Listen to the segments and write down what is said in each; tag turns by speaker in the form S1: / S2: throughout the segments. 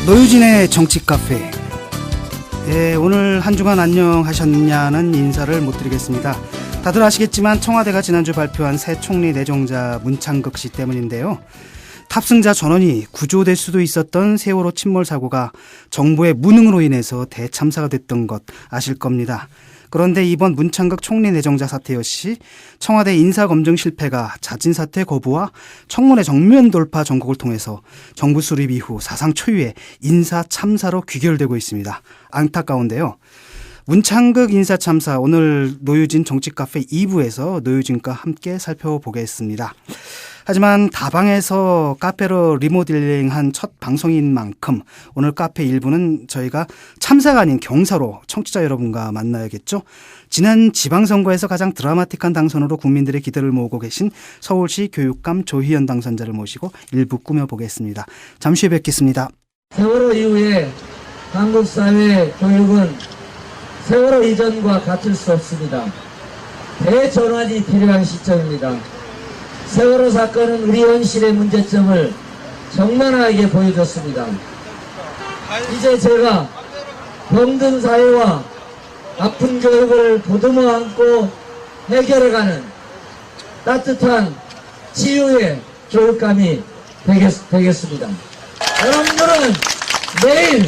S1: 노유진의 정치 카페. 예, 오늘 한 주간 안녕하셨냐는 인사를 못 드리겠습니다. 다들 아시겠지만 청와대가 지난주 발표한 새 총리 내정자 문창극 씨 때문인데요. 탑승자 전원이 구조될 수도 있었던 세월호 침몰 사고가 정부의 무능으로 인해서 대참사가 됐던 것 아실 겁니다. 그런데 이번 문창극 총리 내정자 사태 역시 청와대 인사검증 실패가 자진사퇴 거부와 청문회 정면 돌파 전국을 통해서 정부 수립 이후 사상 초유의 인사참사로 귀결되고 있습니다. 안타까운데요. 문창극 인사참사, 오늘 노유진 정치카페 2부에서 노유진과 함께 살펴보겠습니다. 하지만 다방에서 카페로 리모델링한 첫 방송인 만큼 오늘 카페 1부는 저희가 참사가 아닌 경사로 청취자 여러분과 만나야겠죠. 지난 지방선거에서 가장 드라마틱한 당선으로 국민들의 기대를 모으고 계신 서울시 교육감 조희연 당선자를 모시고 1부 꾸며보겠습니다. 잠시 후에 뵙겠습니다.
S2: 세월호 이후에 한국 사회 교육은 세월호 이전과 같을 수 없습니다. 대전환이 필요한 시점입니다. 세월호 사건은 우리 현실의 문제점을 적나라하게 보여줬습니다. 이제 제가 병든 사회와 아픈 교육을 보듬어 안고 해결해가는 따뜻한 치유의 교육감이 되겠습니다. 여러분들은 매일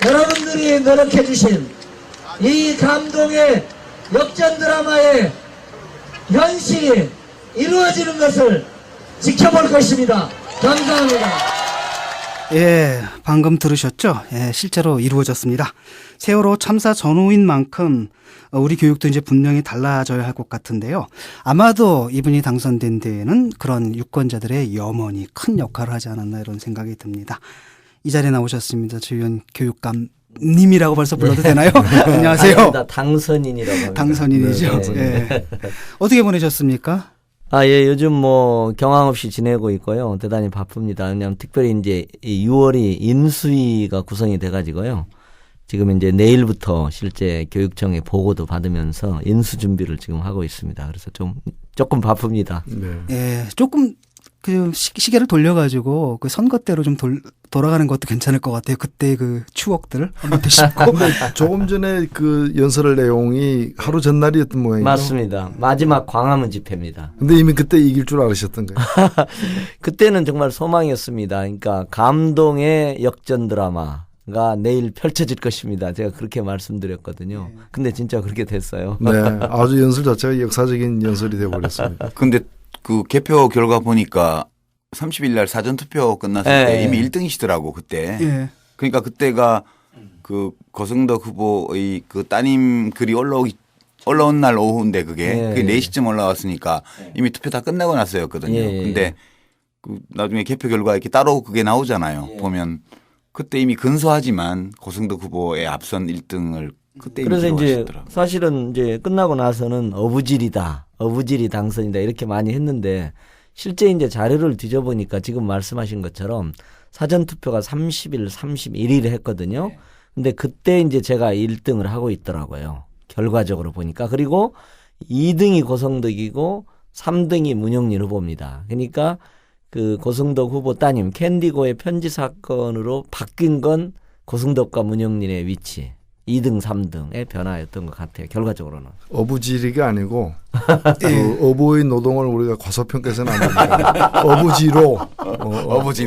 S2: 여러분들이 노력해주신 이 감동의 역전 드라마의 현실이 이루어지는 것을 지켜볼 것입니다. 감사합니다.
S1: 예, 방금 들으셨죠? 예, 실제로 이루어졌습니다. 세월호 참사 전후인 만큼 우리 교육도 이제 분명히 달라져야 할 것 같은데요. 아마도 이분이 당선된 데에는 그런 유권자들의 염원이 큰 역할을 하지 않았나 이런 생각이 듭니다. 이 자리에 나오셨습니다. 조희연 교육감 님이라고 벌써 불러도 되나요? 안녕하세요.
S3: 아닙니다. 당선인이라고 합니다.
S1: 당선인이죠.
S3: 네.
S1: 예. 어떻게 보내셨습니까?
S3: 예, 요즘 뭐 경황 없이 지내고 있고요. 대단히 바쁩니다. 왜냐하면 특별히 이제 6월이 인수위가 구성이 돼가지고요. 지금 이제 내일부터 실제 교육청에 보고도 받으면서 인수 준비를 지금 하고 있습니다. 그래서 조금 바쁩니다.
S4: 네.
S1: 예, 조금 그 시계를 돌려가지고 그 선거 때로 좀 돌아가는 것도 괜찮을 것 같아요. 그때 그 추억들을 한번 되짚고.
S4: 조금 전에 그 연설할 내용이 하루 전날이었던 모양이죠.
S3: 맞습니다. 마지막 광화문 집회입니다.
S4: 근데 이미 그때 이길 줄 아셨던 거예요.
S3: 그때는 정말 소망이었습니다. 그러니까 감동의 역전 드라마가 내일 펼쳐질 것입니다. 제가 그렇게 말씀드렸거든요. 근데 진짜 그렇게 됐어요.
S4: 네, 아주 연설 자체가 역사적인 연설이 되어버렸습니다.
S5: 근데 그 개표 결과 보니까 30일 날 사전투표 끝났을 때 이미 1등이시더라고 그때.
S1: 예.
S5: 그러니까 그때가 그 거승덕 후보의 그 따님 글이 올라온 날 오후인데 그게 4시쯤 올라왔으니까 이미 투표 다 끝나고 나서였거든요. 근데 그 나중에 개표 결과 이렇게 따로 그게 나오잖아요. 보면 그때 이미 근소하지만 거승덕 후보의 앞선 1등을 그때 이미
S3: 그래서 이제
S5: 기록하셨더라고요.
S3: 사실은 이제 끝나고 나서는 어부질이 당선이다 이렇게 많이 했는데 실제 이제 자료를 뒤져보니까 지금 말씀하신 것처럼 사전투표가 30일, 31일에 했거든요. 근데 그때 이제 제가 1등을 하고 있더라고요. 결과적으로 보니까. 그리고 2등이 고성덕이고 3등이 문영린 후보입니다. 그러니까 그 고성덕 후보 따님 캔디고의 편지 사건으로 바뀐 건 고성덕과 문영린의 위치. 2등, 3등의 변화였던 것 같아요. 결과적으로는.
S4: 어부지리가 아니고 그 어부의 노동을 우리가 과소평가해서는 안 됩니다.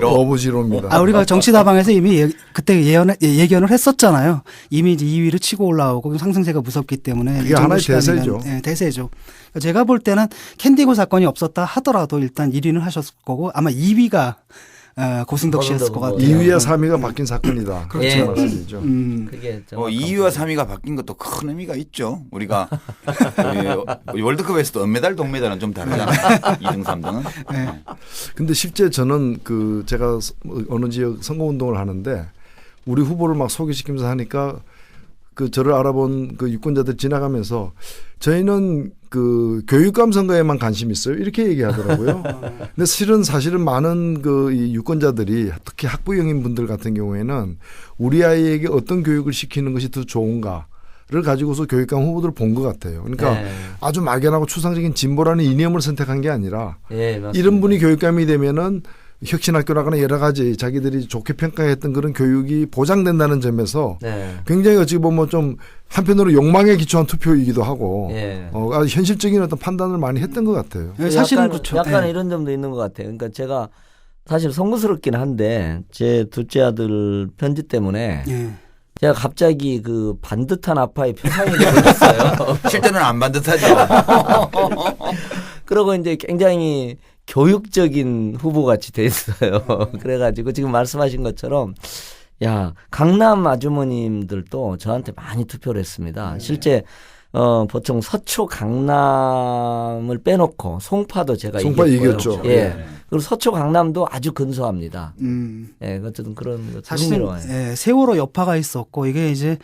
S4: 어부지로입니다.
S1: 우리가 정치다방에서 이미 그때 예견을 했었잖아요. 이미 이제 2위를 치고 올라오고 상승세가 무섭기 때문에.
S4: 그게 하나의 대세죠.
S1: 네, 대세죠. 제가 볼 때는 캔디고 사건이 없었다 하더라도 일단 1위는 하셨을 거고 아마 2위가 고승덕 씨였을 것 같아요.
S4: 2위와 3위가 바뀐 사건이다.
S3: 그렇죠.
S4: 말씀이죠.
S3: 그게
S5: 2위와 3위가 바뀐 것도 큰 의미가 있죠. 우리가 월드컵에서도 은메달, 동메달은 좀 다르잖아요. 2등, 3등은.
S1: 네.
S4: 근데 실제 저는 그 제가 어느 지역 선거운동을 하는데 우리 후보를 막 소개시키면서 하니까 그 저를 알아본 그 유권자들 지나가면서 저희는 그 교육감 선거에만 관심 있어요. 이렇게 얘기하더라고요. 근데 사실은 많은 그 이 유권자들이 특히 학부형인 분들 같은 경우에는 우리 아이에게 어떤 교육을 시키는 것이 더 좋은가를 가지고서 교육감 후보들을 본 것 같아요. 그러니까 아주 막연하고 추상적인 진보라는 이념을 선택한 게 아니라 이런 분이 교육감이 되면은 혁신학교라거나 여러 가지 자기들이 좋게 평가했던 그런 교육이 보장된다는 점에서
S3: 네.
S4: 굉장히 어찌 보면 좀 한편으로 욕망에 기초한 투표이기도 하고
S3: 예.
S4: 아주 현실적인 어떤 판단을 많이 했던 것 같아요.
S1: 사실은
S3: 약간,
S1: 그렇죠.
S3: 약간
S1: 네.
S3: 이런 점도 있는 것 같아요. 그러니까 제가 사실 송구스럽긴 한데 제 둘째 아들 편지 때문에
S1: 예.
S3: 제가 갑자기 그 반듯한 아빠의 표상이 되었어요.
S5: 실제는 안 반듯하죠.
S3: 그러고 이제 굉장히 교육적인 후보 같이 돼 있어요. 그래가지고 지금 말씀하신 것처럼 야 강남 아주머님들도 저한테 많이 투표를 했습니다. 실제 보통 서초 강남을 빼놓고 송파도 제가
S4: 송파
S3: 이겼고요.
S4: 이겼죠.
S3: 예. 그리고 서초 강남도 아주 근소합니다.
S1: 음.
S3: 예, 어쨌든 그런 것도
S1: 사실은
S3: 흥미로워요.
S1: 예, 세월호 여파가 있었고 이게 이제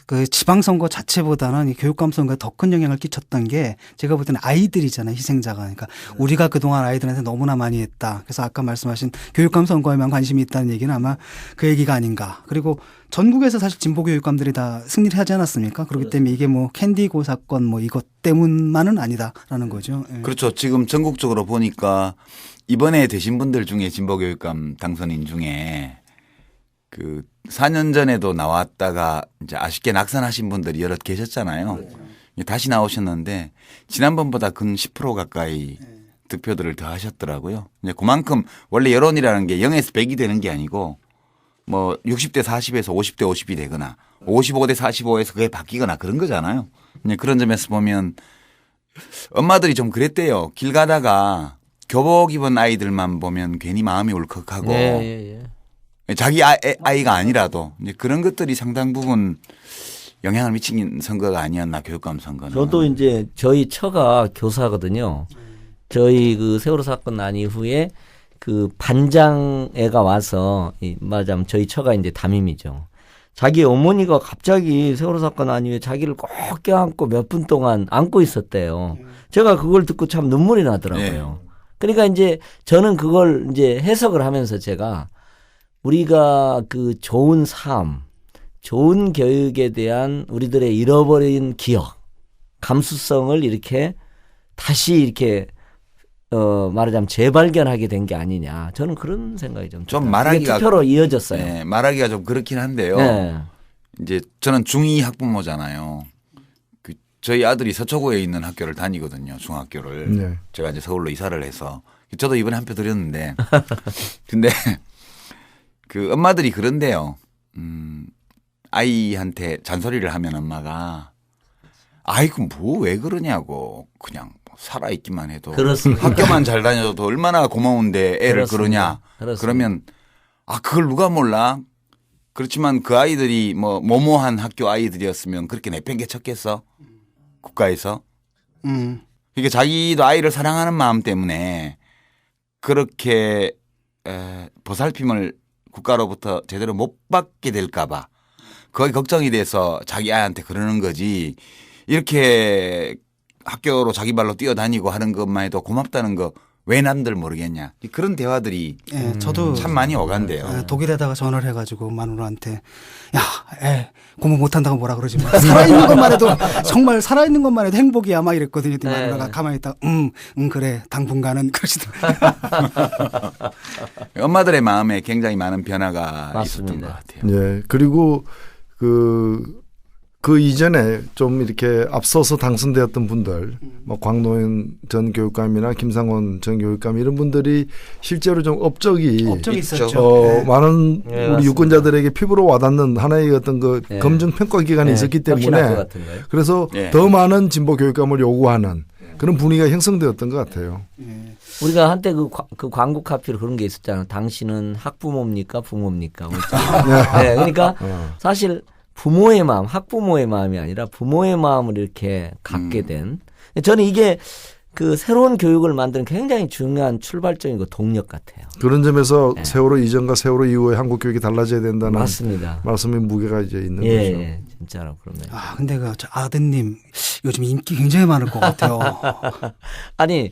S1: 그 지방선거 자체보다는 이 교육감 선거에 더 큰 영향을 끼쳤던 게 제가 볼 때는 아이들이잖아요. 희생자가. 그러니까 우리가 그동안 아이들한테 너무나 많이 했다. 그래서 아까 말씀하신 교육감 선거에만 관심이 있다는 얘기는 아마 그 얘기가 아닌가. 그리고 전국에서 사실 진보 교육감들이 다 승리를 하지 않았습니까? 그렇기 때문에 이게 뭐 캔디고 사건 뭐 이것 때문만은 아니다라는 거죠. 예.
S5: 그렇죠. 지금 전국적으로 보니까 이번에 되신 분들 중에 진보교육감 당선인 중에 그 4년 전에도 나왔다가 이제 아쉽게 낙선하신 분들이 여럿 계셨잖아요. 다시 나오셨는데 지난번보다 근 10% 가까이 득표들을 더 하셨더라고요. 이제 그만큼 원래 여론이라는 게 0에서 100이 되는 게 아니고 뭐 60대 40에서 50대 50이 되거나 55대 45에서 그게 바뀌거나 그런 거잖아요. 이제 그런 점에서 보면 엄마들이 좀 그랬대요. 길 가다가 교복 입은 아이들만 보면 괜히 마음이 울컥하고
S3: 예.
S5: 자기 아이가 아니라도 이제 그런 것들이 상당 부분 영향을 미친 선거가 아니었나 교육감 선거는.
S3: 저도 이제 저희 처가 교사거든요. 저희 그 세월호 사건 난 이후에 그 반장 애가 와서 말하자면 저희 처가 이제 담임이죠. 자기 어머니가 갑자기 세월호 사건 난 이후에 자기를 꼭 껴안고 몇 분 동안 안고 있었대요. 제가 그걸 듣고 참 눈물이 나더라고요. 그러니까 이제 저는 그걸 이제 해석을 하면서 제가 우리가 그 좋은 삶, 좋은 교육에 대한 우리들의 잃어버린 기억, 감수성을 이렇게 다시 이렇게 말하자면 재발견하게 된 게 아니냐. 저는 그런 생각이 좀
S5: 말하기가
S3: 투표로 이어졌어요.
S5: 네, 말하기가 좀 그렇긴 한데요.
S3: 네.
S5: 이제 저는 중2 학부모잖아요. 그 저희 아들이 서초구에 있는 학교를 다니거든요. 중학교를.
S4: 네.
S5: 제가 이제 서울로 이사를 해서 저도 이번에 한 표 드렸는데 근데 그 엄마들이 그런데요. 아이한테 잔소리를 하면 엄마가 아이고 뭐 왜 그러냐고 그냥 살아있기만 해도
S3: 그렇습니다.
S5: 학교만 잘 다녀도 얼마나 고마운데 애를
S3: 그렇습니다.
S5: 그러냐.
S3: 그렇습니다.
S5: 그러면 그걸 누가 몰라. 그렇지만 그 아이들이 뭐 모모한 학교 아이들이었으면 그렇게 내팽개쳤겠어. 국가에서. 그러니까 자기도 아이를 사랑하는 마음 때문에 그렇게 보살핌을 국가로부터 제대로 못 받게 될까 봐 그게 걱정이 돼서 자기 아이한테 그러는 거지. 이렇게 학교로 자기 발로 뛰어다니고 하는 것만 해도 고맙다는 거 왜 남들 모르겠냐. 그런 대화들이
S1: 예, 저도
S5: 참 많이 오간대요.
S1: 예, 독일에다가 전화를 해가지고 마누라한테 공부 못한다고 뭐라 그러지 마. 살아있는 것만 해도 정말 살아있는 것만 해도 행복이야 막 이랬거든요.
S3: 네.
S1: 마누라가 가만히 있다가 그래 당분간은 그러시더라고요.
S5: 엄마들의 마음에 굉장히 많은 변화가
S3: 맞습니다.
S5: 있었던 것 같아요.
S4: 예. 그리고 그 이전에 좀 이렇게 앞서서 당선되었던 분들, 뭐 광노현 전 교육감이나 김상원 전 교육감 이런 분들이 실제로 좀 업적이
S1: 있었죠.
S4: 많은
S3: 네,
S4: 우리
S3: 맞습니다.
S4: 유권자들에게 피부로 와닿는 하나의 어떤 그
S3: 네.
S4: 검증 평가 기간이
S3: 네,
S4: 있었기
S3: 혁신학교
S4: 때문에
S3: 같은가요?
S4: 그래서
S5: 네.
S4: 더 많은 진보 교육감을 요구하는 그런 분위기가 형성되었던 것 같아요.
S3: 우리가 한때 그 광고 카피로 그런 게 있었잖아요. 당신은 학부모입니까? 부모입니까? 네, 그러니까 사실 부모의 마음, 학부모의 마음이 아니라 부모의 마음을 이렇게 갖게 된. 저는 이게 그 새로운 교육을 만드는 굉장히 중요한 출발점이고 동력 같아요.
S4: 그런 점에서
S3: 네.
S4: 세월호 이전과 세월호 이후에 한국 교육이 달라져야 된다는
S3: 맞습니다.
S4: 말씀의 무게가 이제 있는 거죠.
S3: 예, 진짜로 그러면.
S1: 근데 저 아드님 요즘 인기 굉장히 많을 것 같아요.
S3: 아니,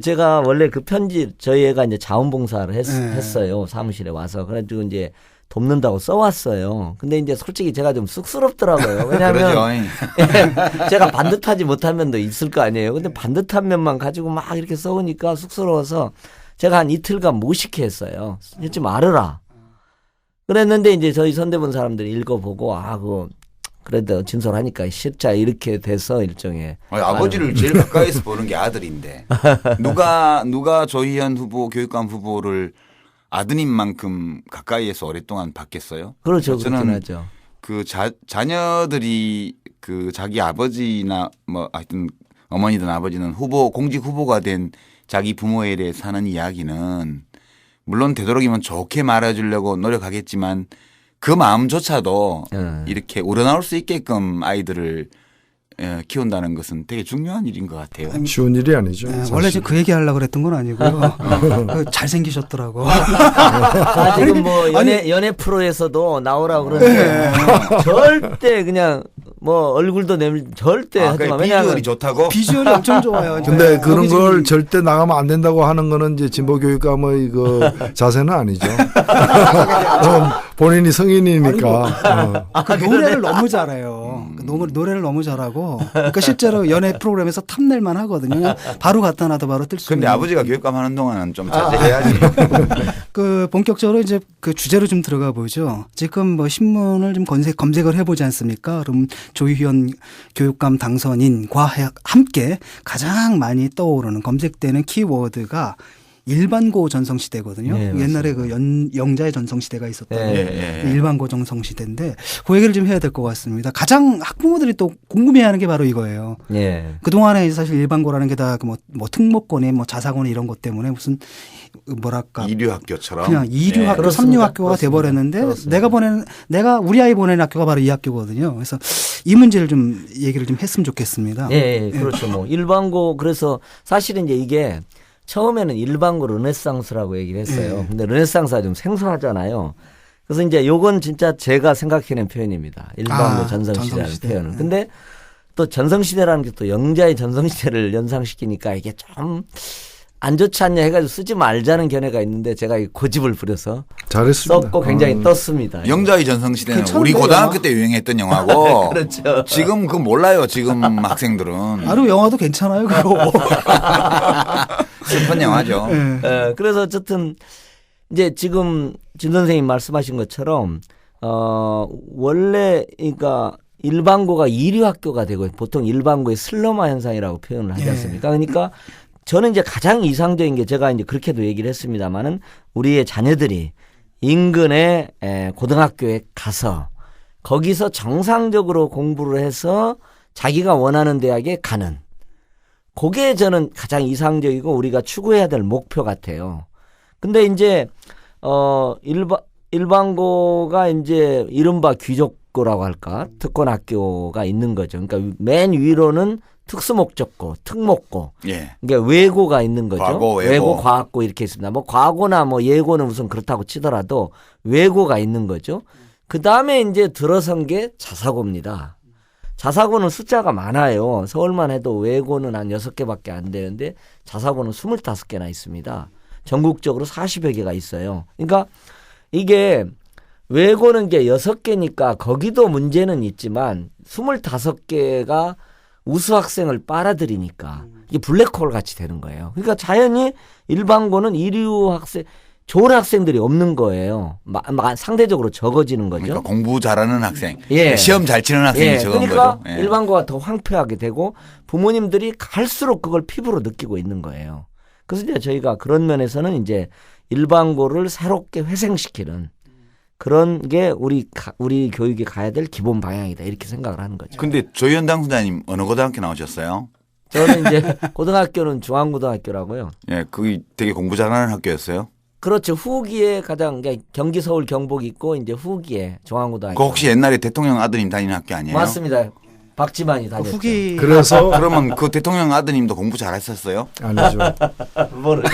S3: 제가 원래 그 편지 저희 애가 이제 자원봉사를 했어요. 사무실에 와서. 그래가지고 이제 돕는다고 써왔어요. 근데 이제 솔직히 제가 좀 쑥스럽더라고요. 왜냐하면 제가 반듯하지 못한 면도 있을 거 아니에요. 근데 반듯한 면만 가지고 막 이렇게 써오니까 쑥스러워서 제가 한 이틀간 무식해 했어요. 하지 말으라. 그랬는데 이제 저희 선대본 사람들이 읽어보고 그래도 진솔하니까 싫자 이렇게 돼서 일종의
S5: 아버지를 제일 가까이서 보는 게 아들인데 누가 조희연 후보 교육감 후보를 아드님만큼 가까이에서 오랫동안 봤겠어요?
S3: 그렇죠.
S5: 저는
S3: 그렇긴 하죠.
S5: 그 자녀들이 그 자기 아버지나 뭐 하여튼 어머니든 아버지는 공직 후보가 된 자기 부모에 대해서 하는 이야기는 물론 되도록이면 좋게 말해주려고 노력하겠지만 그 마음조차도 이렇게 우러나올 수 있게끔 아이들을 키운다는 것은 되게 중요한 일인 것 같아요.
S4: 쉬운 일이 아니죠.
S1: 원래 지금 그 얘기 하려고 그랬던 건 아니고요. 잘생기셨더라고.
S3: 지금 뭐 연예 프로에서도 나오라고 그러는데 절대 그냥 뭐 얼굴도 절대 하지 마.
S5: 비주얼이 좋다고?
S1: 비주얼이 엄청 좋아요.
S4: 근데 그런 걸 절대 나가면 안 된다고 하는 거는 이제 진보 교육감의 그 자세는 아니죠. 본인이 성인이니까.
S1: 그 노래를 너무 잘해요. 노래를 너무 잘하고. 그러니까 실제로 연예 프로그램에서 탐낼만 하거든요. 그냥 바로 갖다 놔도 바로 뜰 수 있는.
S5: 근데 아버지가 교육감 하는 동안은 좀 자제해야지.
S1: 그 본격적으로 이제 그 주제로 좀 들어가 보죠. 지금 뭐 신문을 좀 검색을 해보지 않습니까? 그럼 조희연 교육감 당선인과 함께 가장 많이 떠오르는 검색되는 키워드가 일반고 전성시대거든요.
S3: 네,
S1: 옛날에 그 영자의 전성시대가 있었던
S5: 네.
S1: 일반고 전성시대인데 그 얘기를 좀 해야 될 것 같습니다. 가장 학부모들이 또 궁금해하는 게 바로 이거예요.
S3: 네.
S1: 그동안에 사실 일반고라는 게 다 뭐 특목고니 뭐 자사고니 이런 것 때문에 무슨 뭐랄까
S5: 이류학교처럼
S1: 그냥 이류학교,
S3: 네.
S1: 삼류학교가 돼버렸는데 내가 우리 아이 보내는 학교가 바로 이 학교거든요. 그래서 이 문제를 좀 얘기를 좀 했으면 좋겠습니다.
S3: 예, 그렇죠. 뭐 일반고 그래서 사실은 이제 이게 처음에는 일반고 르네상스라고 얘기를 했어요. 근데 르네상스가 좀 생소하잖아요. 그래서 이제 요건 진짜 제가 생각해낸 표현입니다. 일반고 전성시대라는 표현은. 근데 또 전성시대라는 게 또 영자의 전성시대를 연상시키니까 이게 좀 안 좋지 않냐 해가지고 쓰지 말자는 견해가 있는데 제가 고집을 부려서
S4: 잘했습니다.
S3: 썼고 굉장히 떴습니다.
S5: 영자의 전성시대는
S1: 괜찮은데요?
S5: 우리 고등학교 때 유행했던 영화고
S3: 그렇죠.
S5: 지금 그거 몰라요. 지금 학생들은.
S1: 아루 영화도 괜찮아요, 그거.
S5: 슬픈 영화죠.
S3: 예, 그래서 어쨌든 이제 지금 진 선생님 말씀하신 것처럼 원래 그러니까 일반고가 이류학교가 되고 보통 일반고의 슬럼화 현상이라고 표현을 하지 않습니까? 그러니까 저는 이제 가장 이상적인 게 제가 이제 그렇게도 얘기를 했습니다만은 우리의 자녀들이 인근의 고등학교에 가서 거기서 정상적으로 공부를 해서 자기가 원하는 대학에 가는 그게 저는 가장 이상적이고 우리가 추구해야 될 목표 같아요. 근데 이제 일반고가 이제 이른바 귀족고라고 할까 특권학교가 있는 거죠. 그러니까 맨 위로는 특수목적고, 특목고,
S5: 예.
S3: 그러니까 외고가 있는 거죠.
S5: 과고, 외고.
S3: 과학고 이렇게 있습니다. 뭐 과고나 뭐 예고는 우선 그렇다고 치더라도 외고가 있는 거죠. 그 다음에 이제 들어선 게 자사고입니다. 자사고는 숫자가 많아요. 서울만 해도 외고는 한 6개밖에 안 되는데 자사고는 25개나 있습니다. 전국적으로 40여 개가 있어요. 그러니까 이게 외고는 이제 6개니까 거기도 문제는 있지만 25개가 우수 학생을 빨아들이니까 이게 블랙홀 같이 되는 거예요. 그러니까 자연히 일반고는 이류 학생, 좋은 학생들이 없는 거예요. 상대적으로 적어지는 거죠.
S5: 그러니까 공부 잘하는 학생,
S3: 예.
S5: 시험 잘 치는 학생이 적은
S3: 그러니까
S5: 거죠. 예.
S3: 일반고가 더 황폐하게 되고 부모님들이 갈수록 그걸 피부로 느끼고 있는 거예요. 그래서 이제 저희가 그런 면에서는 이제 일반고를 새롭게 회생시키는 그런 게 우리 교육이 가야 될 기본 방향이다 이렇게 생각을 하는 거죠.
S5: 근데 조희연 당선자님 어느 고등학교 나오셨어요?
S3: 저는 이제 고등학교는 중앙고등학교라고요.
S5: 예, 그게 되게 공부 잘하는 학교였어요.
S3: 그렇죠. 후기에 가장 경기 서울 경북 있고 이제 후기에 중앙고등학교.
S5: 그 혹시 옛날에 대통령 아드님 다니는 학교 아니에요?
S3: 맞습니다. 박지만이 다녔죠.
S1: 후기
S4: 그래서
S5: 그러면 그 대통령 아드님도 공부 잘했었어요?
S4: 아니죠.
S3: 뭐를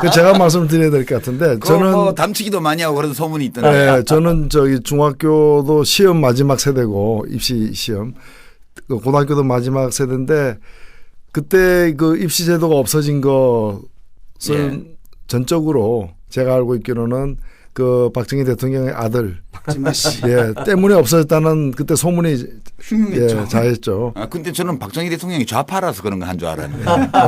S4: 그 제가 말씀드려야 될 것 같은데
S5: 저는 뭐
S4: 저는
S5: 담치기도 많이 하고 그런 소문이 있던데.
S4: 저는 저기 중학교도 시험 마지막 세대고 입시 시험 고등학교도 마지막 세대인데 그때 그 입시 제도가 없어진 것은 전적으로 제가 알고 있기로는 그 박정희 대통령의 아들
S1: 박지만 씨.
S4: 예, 때문에 없어졌다는 그때 소문이
S1: 흉흉했죠.
S4: 예, 자했죠.
S5: 근데 저는 박정희 대통령이 좌파라서 그런 거 한 줄 알았는데.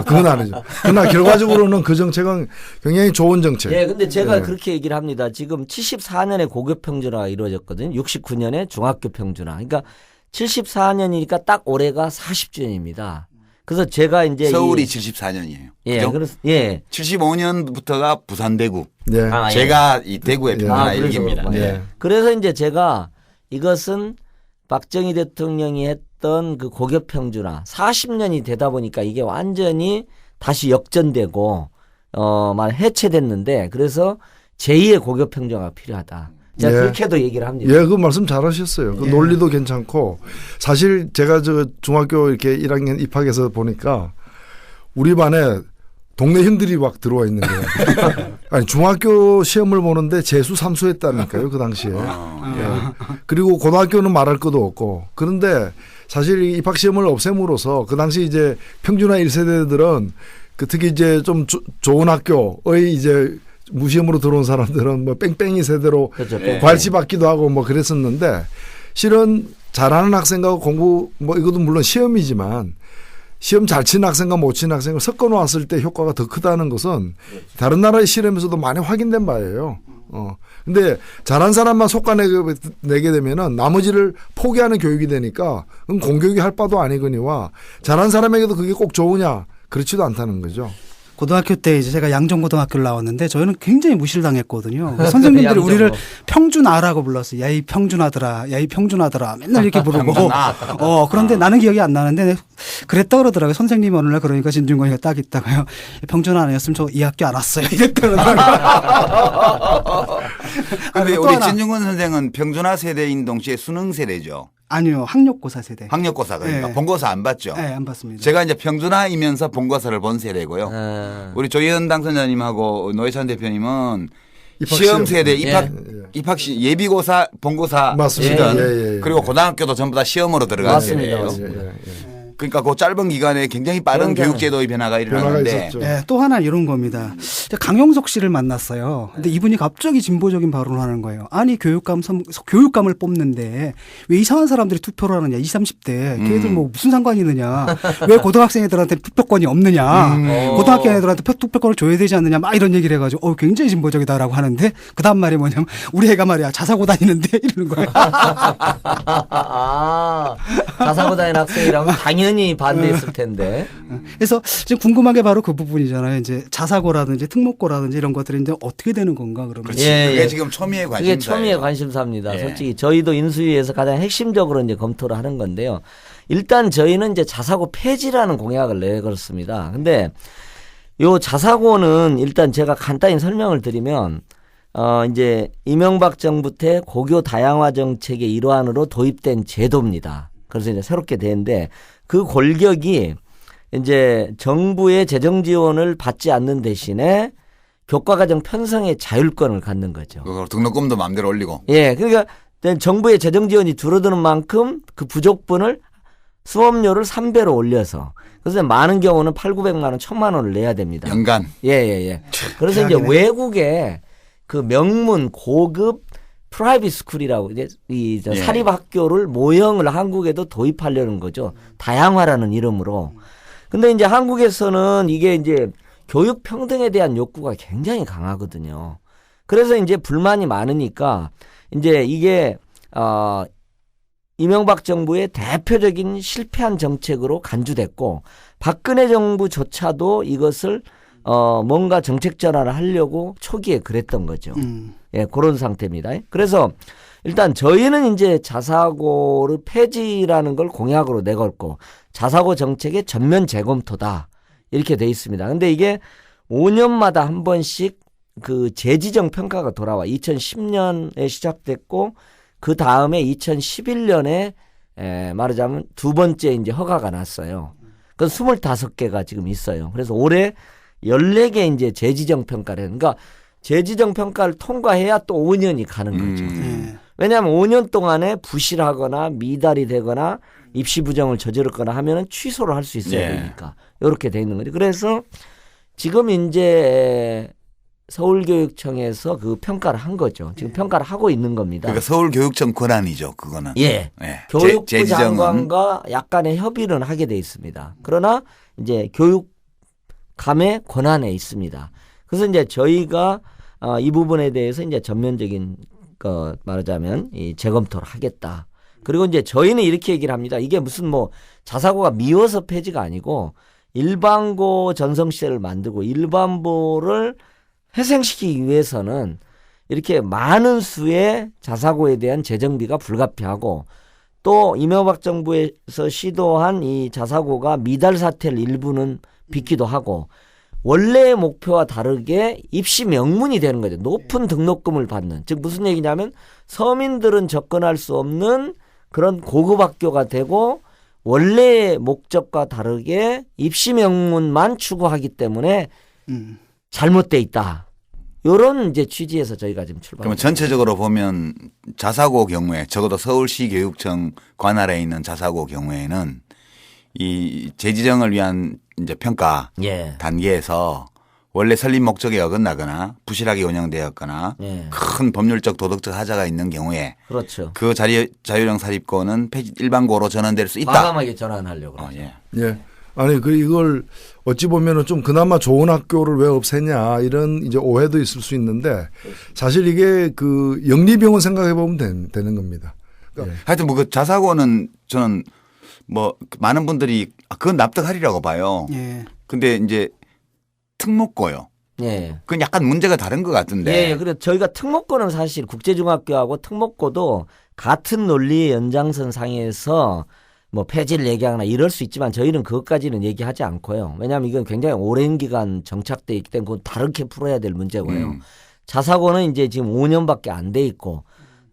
S4: 그건 아니죠. 그러나 결과적으로는 그 정책은 굉장히 좋은 정책.
S3: 예, 근데 제가
S4: 예.
S3: 그렇게 얘기를 합니다. 지금 74년에 고교 평준화가 이루어졌거든요. 69년에 중학교 평준화. 그러니까 74년이니까 딱 올해가 40주년입니다. 그래서 제가 이제
S5: 서울이 74년이에요.
S3: 예,
S5: 그죠?
S3: 그래서 예.
S5: 75년부터가 부산 대구.
S4: 예.
S3: 아, 예.
S5: 제가 이 대구의
S4: 예.
S5: 평화
S3: 아, 그래서
S5: 일기입니다.
S3: 그렇구나.
S5: 네.
S4: 예.
S3: 그래서 이제 제가 이것은 박정희 대통령이 했던 그 고교 평준화 40년이 되다 보니까 이게 완전히 다시 역전되고 말 해체됐는데 그래서 제2의 고교 평준화가 필요하다. 제가
S4: 예.
S3: 그렇게도 얘기를 합니다.
S4: 예, 그 말씀 잘하셨어요. 그
S1: 예.
S4: 논리도 괜찮고 사실 제가 저 중학교 이렇게 1학년 입학해서 보니까 우리 반에 동네 형들이 막 들어와 있는 거예요. 아니 중학교 시험을 보는데 재수 삼수 했다니까요 그 당시에. 예. 그리고 고등학교는 말할 것도 없고 그런데 사실 이 입학 시험을 없앰으로써 그 당시 이제 평준화 1세대들은 그 특히 이제 좀 좋은 학교의 이제 무시험으로 들어온 사람들은 뭐 뺑뺑이 세대로
S3: 그렇죠.
S5: 예.
S4: 괄시 받기도 하고 뭐 그랬었는데 실은 잘하는 학생과 공부 뭐 이것도 물론 시험이지만 시험 잘 치는 학생과 못 치는 학생을 섞어 놓았을 때 효과가 더 크다는 것은 다른 나라의 실험에서도 많이 확인된 바예요. 근데 잘한 사람만 속아내게 되면은 나머지를 포기하는 교육이 되니까 그건 공교육이 할 바도 아니거니와 잘한 사람에게도 그게 꼭 좋으냐 그렇지도 않다는 거죠.
S1: 고등학교 때 이제 제가 양정고등학교를 나왔는데 저희는 굉장히 무시를 당했거든요. 선생님들이
S3: 양정고.
S1: 우리를 평준아라고 불렀어요. 야 이 평준아들아, 야 이 평준아들아 맨날 이렇게 부르고. 그런데 나는 기억이 안 나는데 그랬다 그러더라고요. 선생님이 어느 날 그러니까 진중권이가 딱 있다가요. 평준아 아니었으면 저 이 학교 안 왔어요. 이랬더라고요.
S5: 근데
S1: 또
S5: 우리
S1: 하나.
S5: 진중권 선생은 평준화 세대인 동시에 수능 세대죠.
S1: 아니요, 학력고사 세대.
S5: 학력고사 그러니까
S1: 네.
S5: 본고사 안 봤죠.
S1: 네, 안 봤습니다.
S5: 제가 이제 평준화이면서 본고사를 본 세대고요. 우리 조희연 당선자님하고 노회찬 대표님은
S4: 입학
S5: 시험
S4: 시험.
S5: 세대 입학
S4: 예.
S5: 입학시 예비고사 본고사
S4: 맞습니다.
S5: 시전
S4: 예.
S5: 그리고 고등학교도 전부 다 시험으로 들어간
S3: 맞습니다.
S5: 세대예요.
S4: 예.
S5: 그러니까 그 짧은 기간에 굉장히 빠른
S3: 그런
S5: 교육제도의 변화가
S4: 변화가
S5: 일어나는데
S4: 있었죠.
S1: 네, 또 하나 이런 겁니다. 강용석 씨를 만났어요. 근데 이분이 갑자기 진보적인 발언을 하는 거예요. 아니 교육감을 뽑는데 왜 이상한 사람들이 투표를 하느냐. 20, 30대 걔들 뭐 무슨 상관이 있느냐. 왜 고등학생 애들한테 투표권이 없느냐. 고등학교 애들한테 투표권을 줘야 되지 않느냐. 막 이런 얘기를 해가지고 굉장히 진보적이다라고 하는데 그다음 말이 뭐냐면 우리 애가 말이야 자사고 다니는데 이러는 거예요.
S3: 자사고 다니는 학생이라면 당연히 반대했을 텐데.
S1: 그래서 지금 궁금한 게 바로 그 부분이잖아요. 이제 자사고라든지 특목고라든지 이런 것들이 이제 어떻게 되는 건가 그러면.
S5: 그렇지.
S3: 예,
S5: 그게
S3: 예.
S5: 지금 초미의
S3: 그게
S5: 관심사예요.
S3: 초미의 관심사입니다.
S5: 예.
S3: 솔직히 저희도 인수위에서 가장 핵심적으로 이제 검토를 하는 건데요. 일단 저희는 이제 자사고 폐지라는 공약을 내걸었습니다. 근데 요 자사고는 일단 제가 간단히 설명을 드리면 이제 이명박 정부 때 고교 다양화 정책의 일환으로 도입된 제도입니다. 그래서 이제 새롭게 되는데 그 골격이 이제 정부의 재정 지원을 받지 않는 대신에 교과과정 편성의 자율권을 갖는 거죠.
S5: 그거 등록금도 마음대로 올리고.
S3: 예, 그러니까 정부의 재정 지원이 줄어드는 만큼 그 부족분을 수업료를 3배로 올려서 그래서 많은 경우는 8,900만 원, 1,000만 원을 내야 됩니다.
S5: 연간.
S3: 예. 그래서 이제
S1: 대학이네.
S3: 외국에 그 명문 고급 프라이빗 스쿨이라고 이제 이
S5: 예.
S3: 사립 학교를 모형을 한국에도 도입하려는 거죠. 다양화라는 이름으로. 근데 이제 한국에서는 이게 이제 교육 평등에 대한 욕구가 굉장히 강하거든요. 그래서 이제 불만이 많으니까 이제 이게 이명박 정부의 대표적인 실패한 정책으로 간주됐고 박근혜 정부조차도 이것을 뭔가 정책 전환을 하려고 초기에 그랬던 거죠. 예, 그런 상태입니다. 그래서 일단 저희는 이제 자사고를 폐지라는 걸 공약으로 내걸고 자사고 정책의 전면 재검토다. 이렇게 돼 있습니다. 근데 이게 5년마다 한 번씩 그 재지정 평가가 돌아와. 2010년에 시작됐고 그 다음에 2011년에 말하자면 두 번째 이제 허가가 났어요. 그 25개가 지금 있어요. 그래서 올해 14개 이제 재지정 평가를 해요. 그러니까 재지정 평가를 통과해야 또 5년이 가는 거죠.
S1: 예.
S3: 왜냐하면 5년 동안에 부실하거나 미달이 되거나 입시 부정을 저지르거나 하면은 취소를 할 수 있어야
S5: 예.
S3: 되니까 이렇게 돼 있는 거죠. 그래서 지금 이제 서울교육청에서 그 평가를 한 거죠. 지금 평가를 하고 있는 겁니다.
S5: 그러니까 서울교육청 권한이죠, 그거는.
S3: 예.
S5: 예.
S3: 교육부
S5: 재지정은.
S3: 장관과 약간의 협의는 하게 돼 있습니다. 그러나 이제 교육감의 권한에 있습니다. 그래서 이제 저희가 이 부분에 대해서 이제 전면적인 거 말하자면 이 재검토를 하겠다. 그리고 이제 저희는 이렇게 얘기를 합니다. 이게 무슨 뭐 자사고가 미워서 폐지가 아니고 일반고 전성시대를 만들고 일반고를 회생시키기 위해서는 이렇게 많은 수의 자사고에 대한 재정비가 불가피하고 또 이명박 정부에서 시도한 이 자사고가 미달 사태를 일부는 빚기도 하고 원래의 목표와 다르게 입시 명문이 되는 거죠. 높은 등록금을 받는. 즉 무슨 얘기냐면 서민들은 접근할 수 없는 그런 고급 학교가 되고 원래의 목적과 다르게 입시 명문만 추구하기 때문에 잘못돼 있다. 이런 이제 취지에서 저희가 지금 출발.
S5: 그러면 전체적으로 보면 자사고 경우에 적어도 서울시 교육청 관할에 있는 자사고 경우에는 이 재지정을 위한 이제 평가
S3: 예.
S5: 단계에서 원래 설립 목적에 어긋나거나 부실하게 운영되었거나
S3: 예.
S5: 큰 법률적 도덕적 하자가 있는 경우에
S3: 그렇죠.
S5: 그 자유형 사립고는 일반고로 전환될 수 있다.
S3: 과감하게 전환하려고. 그러죠.
S5: 예.
S4: 예. 아니 이걸 어찌 보면은 좀 그나마 좋은 학교를 왜 없애냐 이런 이제 오해도 있을 수 있는데 사실 이게 그 영리병원 생각해 보면 되는 겁니다. 그러니까
S5: 하여튼 뭐 그 자사고는 저는 뭐 많은 분들이 그건 납득하리라고 봐요.
S1: 예.
S5: 근데 이제 특목고요.
S3: 예.
S5: 그건 약간 문제가 다른 것 같은데.
S3: 예. 그래서 저희가 특목고는 사실 국제중학교하고 특목고도 같은 논리의 연장선 상에서 뭐 폐지를 얘기하거나 이럴 수 있지만 저희는 그것까지는 얘기하지 않고요. 왜냐하면 이건 굉장히 오랜 기간 정착돼 있기 때문에 그건 다르게 풀어야 될 문제고요. 자사고는 이제 지금 5년밖에 안 돼 있고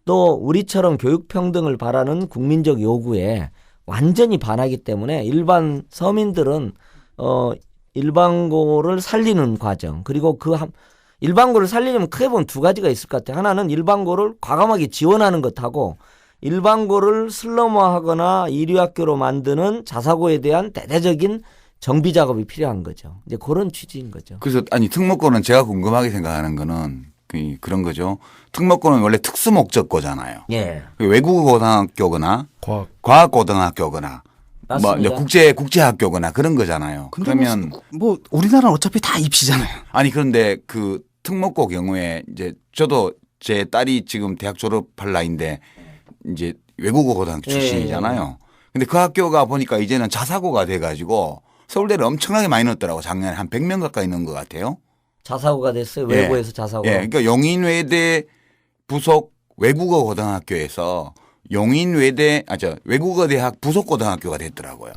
S3: 또 우리처럼 교육 평등을 바라는 국민적 요구에 완전히 반하기 때문에 일반 서민들은 일반고를 살리는 과정 그리고 일반고를 살리려면 크게 보면 두 가지가 있을 것 같아요. 하나는 일반고를 과감하게 지원하는 것하고 일반고를 슬럼화하거나 이류학교로 만드는 자사고에 대한 대대적인 정비 작업이 필요한 거죠. 이제 그런 취지인 거죠.
S5: 그래서 아니 특목고는 제가 궁금하게 생각하는 거는 그런 거죠. 특목고는 원래 특수 목적고잖아요.
S3: 예.
S5: 외국어 고등학교거나 과학 고등학교거나 뭐
S3: 맞습니다.
S5: 국제학교거나 그런 거잖아요. 그러면
S1: 뭐 우리나라는 어차피 다 입시잖아요.
S5: 아니 그런데 그 특목고 경우에 이제 저도 제 딸이 지금 대학 졸업할 나이인데 이제 외국어 고등학교 출신이잖아요. 근데 그 학교가 보니까 이제는 자사고가 돼 가지고 서울대를 엄청나게 많이 넣었더라고. 작년에 한 100명 가까이 넣은 것 같아요.
S3: 자사고가 됐어요. 외고에서 자사고.
S5: 예. 그러니까 용인외대 부속 외국어 고등학교에서 외국어 대학 부속 고등학교가 됐더라고요.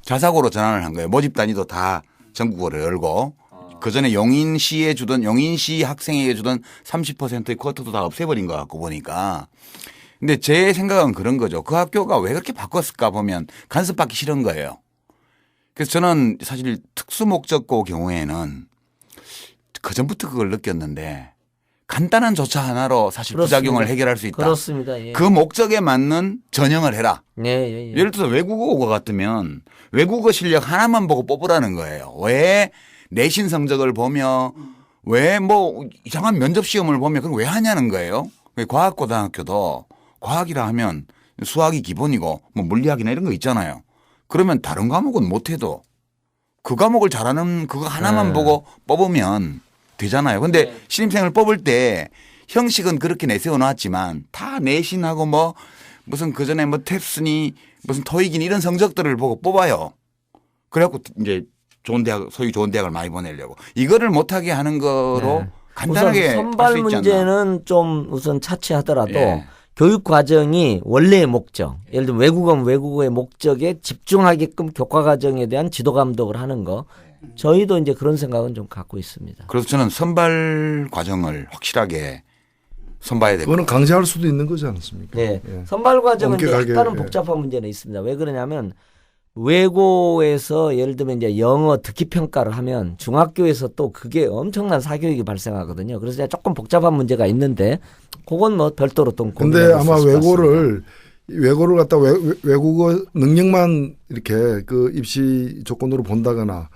S5: 자사고로 전환을 한 거예요. 모집 단위도 다 전국어를 열고 그 전에 용인시 학생에게 주던 30%의 쿼터도 다 없애버린 것 같고 보니까. 근데 제 생각은 그런 거죠. 그 학교가 왜 그렇게 바꿨을까 보면 간섭받기 싫은 거예요. 그래서 저는 사실 특수목적고 경우에는 그전부터 그걸 느꼈는데 간단한 조차 하나로 사실
S3: 그렇습니다.
S5: 부작용을 해결할 수 있다.
S3: 그렇습니다. 예.
S5: 그 목적에 맞는 전형을 해라.
S3: 예.
S5: 예를 들어서 외국어가 같으면 외국어 실력 하나만 보고 뽑으라는 거예요. 왜 내신 성적을 보며 왜 뭐 이상한 면접 시험을 보며 그걸 왜 하냐는 거예요. 과학고등학교도 과학이라 하면 수학이 기본이고 뭐 물리학이나 이런 거 있잖아요. 그러면 다른 과목은 못해도 그 과목을 잘하는 그거 하나만 보고 뽑으면 되잖아요. 근데 신입생을 뽑을 때 형식은 그렇게 내세워 놨지만 다 내신하고 뭐 무슨 그전에 뭐 탭스니 무슨 토익이니 이런 성적들을 보고 뽑아요. 그래갖고 이제 소위 좋은 대학을 많이 보내려고 이거를 못하게 하는 거로 간단하게
S3: 우선 선발
S5: 할 수 있지 않나.
S3: 문제는 좀 우선 차치하더라도
S5: 예.
S3: 교육 과정이 원래의 목적, 예를 들면 외국어는 외국어의 목적에 집중하게끔 교과 과정에 대한 지도 감독을 하는 거, 저희도 이제 그런 생각은 좀 갖고 있습니다.
S5: 그래서 저는 선발 과정을 확실하게 선봐야 됩니다.
S4: 그거는 강제할 수도 있는 거지 않습니까?
S3: 네,
S4: 예.
S3: 선발 과정은 이제
S4: 엄격하게,
S3: 약간은
S4: 예.
S3: 복잡한 문제는 있습니다. 왜 그러냐면 외고에서 예를 들면 이제 영어 듣기 평가를 하면 중학교에서 또 그게 엄청난 사교육이 발생하거든요. 그래서 조금 복잡한 문제가 있는데 그건 뭐 별도로 또 고민해
S4: 근데
S3: 볼 수
S4: 아마
S3: 있을 것 같습니다.
S4: 외고를 갖다 외국어 능력만 이렇게 그 입시 조건으로 본다거나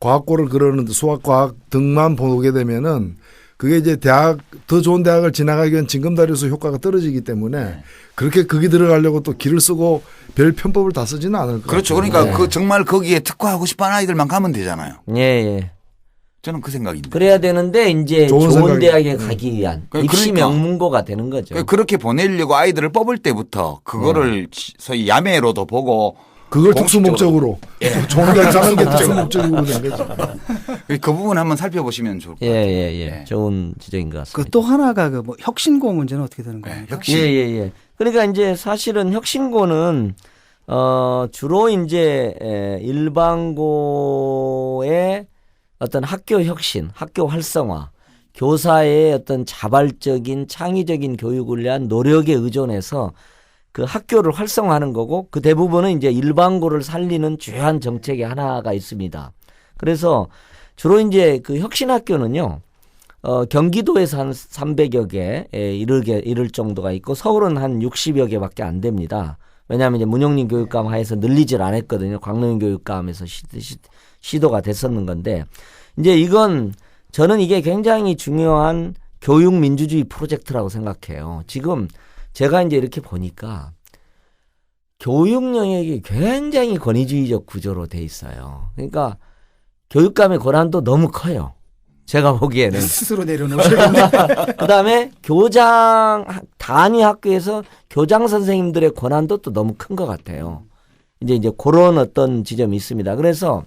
S4: 과학고를 그러는데 수학, 과학 등만 보게 되면은 그게 이제 대학 더 좋은 대학을 진학하기 위한 징검다리로서 효과가 떨어지기 때문에 그렇게 거기 들어가려고 또 길을 쓰고 별 편법을 다 쓰지는 않을 거예요.
S5: 그렇죠. 그러니까 그 정말 거기에 특화하고 싶어하는 아이들만 가면 되잖아요.
S3: 예, 예.
S5: 저는 그 생각입니다.
S3: 그래야 되는데 이제
S4: 좋은
S3: 좋은
S4: 생각이-
S3: 대학에 가기 위한 입시
S5: 그러니까.
S3: 명문고가 되는 거죠.
S5: 그렇게 보내려고 아이들을 뽑을 때부터 그거를 소위 야매로도 보고
S4: 그걸 특수 목적으로
S5: 예.
S4: 좋은 대학 가는 게 특수 목적으로 된 거죠.
S5: 그 부분 한번 살펴보시면 좋을 것
S3: 예,
S5: 같아요.
S3: 예, 예.
S5: 예.
S3: 좋은 지적인 것 같습니다.
S1: 그 또 하나가 그 뭐 혁신고 문제는 어떻게 되는
S5: 네,
S1: 겁니까?
S5: 역시
S3: 예, 예, 예. 그러니까 이제 사실은 혁신고는 주로 이제 일반고의 어떤 학교 혁신, 학교 활성화, 교사의 어떤 자발적인 창의적인 교육을 위한 노력에 의존해서 그 학교를 활성화하는 거고 그 대부분은 이제 일반고를 살리는 주요한 정책의 하나가 있습니다. 그래서 주로 이제 그 혁신학교는요. 경기도에서 한 300여 개에 이를 정도가 있고 서울은 한 60여 개밖에 안 됩니다. 왜냐하면 이제 문영린 교육감 하에서 늘리질 않았거든요. 광릉 교육감에서 시도가 됐었는 건데 이제 이건 저는 이게 굉장히 중요한 교육 민주주의 프로젝트라고 생각해요. 지금 제가 이제 이렇게 보니까 교육 영역이 굉장히 권위주의적 구조로 돼 있어요. 그러니까 교육감의 권한도 너무 커요. 제가 보기에는.
S1: 스스로 내려놓으시겠네.
S3: 그다음에 교장 단위 학교에서 교장 선생님들의 권한도 또 너무 큰 것 같아요. 이제 그런 어떤 지점이 있습니다. 그래서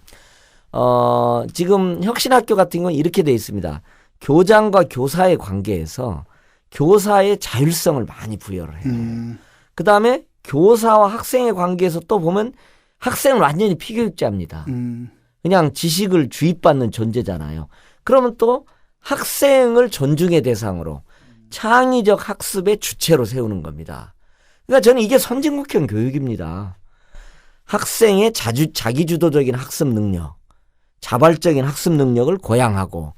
S3: 지금 혁신학교 같은 건 이렇게 돼 있습니다. 교장과 교사의 관계에서 교사의 자율성을 많이 부여를 해요. 그다음에 교사와 학생의 관계에서 또 보면 학생은 완전히 피교육자입니다. 그냥 지식을 주입받는 존재잖아요. 그러면 또 학생을 존중의 대상으로 창의적 학습의 주체로 세우는 겁니다. 그러니까 저는 이게 선진국형 교육입니다. 학생의 자기주도적인 학습 능력, 자발적인 학습 능력을 고양하고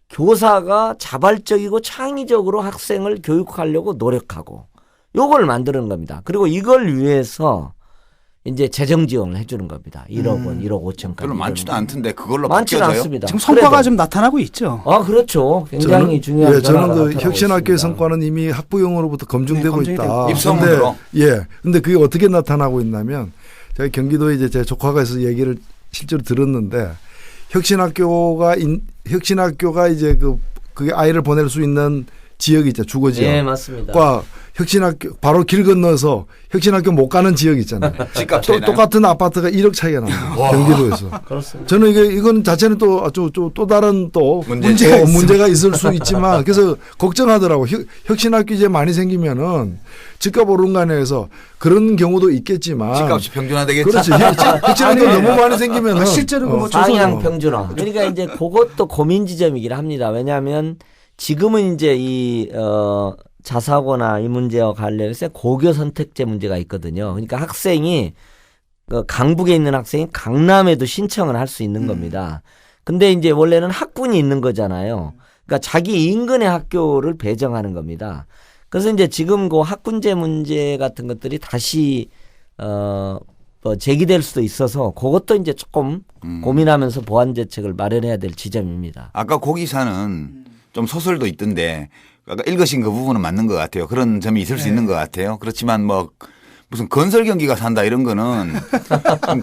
S3: 교사가 자발적이고 창의적으로 학생을 교육하려고 노력하고 요걸 만드는 겁니다. 그리고 이걸 위해서 이제 재정 지원을 해주는 겁니다. 1억 원, 1억 5천까지.
S5: 별로 많지도 않던데 그걸로
S3: 많지는
S5: 바뀌어져요?
S3: 않습니다.
S1: 지금 성과가
S3: 그래도.
S1: 좀 나타나고 있죠.
S3: 그렇죠. 굉장히 중요한
S4: 예, 저는
S3: 변화가
S4: 그
S3: 나타나고
S4: 혁신학교의
S3: 있습니다.
S4: 성과는 이미 학부형으로부터 검증되고
S1: 검증이
S4: 있다.
S1: 됐고.
S5: 입소문으로.
S4: 근데 그게 어떻게 나타나고 있냐면 제가 경기도에 이제 제 조카가 있어서 얘기를 실제로 들었는데 혁신학교가 이제 그게 아이를 보낼 수 있는 지역이 있죠. 주거 지역.
S3: 예, 맞습니다.
S4: 과 혁신학교 바로 길 건너서 혁신학교 못 가는 지역 있잖아요.
S5: 집값 차이 나요?
S4: 똑같은 아파트가 1억 차이가 납니다. 경기도에서.
S3: 그렇습니다.
S4: 저는 이건 자체는 또 다른 또
S5: 문제가
S4: 문제가 있을 수 있지만 그래서 걱정하더라고. 혁신학교 이제 많이 생기면은 집값 오른 거 아니에서 그런 경우도 있겠지만.
S5: 집값이 평준화되겠죠.
S4: 그렇지. 혁신학교 너무 많이 생기면은
S1: 실제로 뭐
S3: 상향 평준화. 그러니까 이제 그것도 고민 지점이긴 합니다. 왜냐하면 지금은 이제 이 자사고나 이 문제와 관련해서 고교 선택제 문제가 있거든요. 그러니까 학생이 강북에 있는 학생이 강남에도 신청을 할 수 있는 겁니다. 근데 이제 원래는 학군이 있는 거잖아요. 그러니까 자기 인근의 학교를 배정하는 겁니다. 그래서 이제 지금 그 학군제 문제 같은 것들이 다시 제기될 수도 있어서 그것도 이제 조금 고민하면서 보완 대책을 마련해야 될 지점입니다.
S5: 아까 고 기사는 좀 소설도 있던데 아까 읽으신 그 부분은 맞는 것 같아요. 그런 점이 있을 수 있는 것 같아요. 그렇지만 뭐 무슨 건설 경기가 산다 이런 거는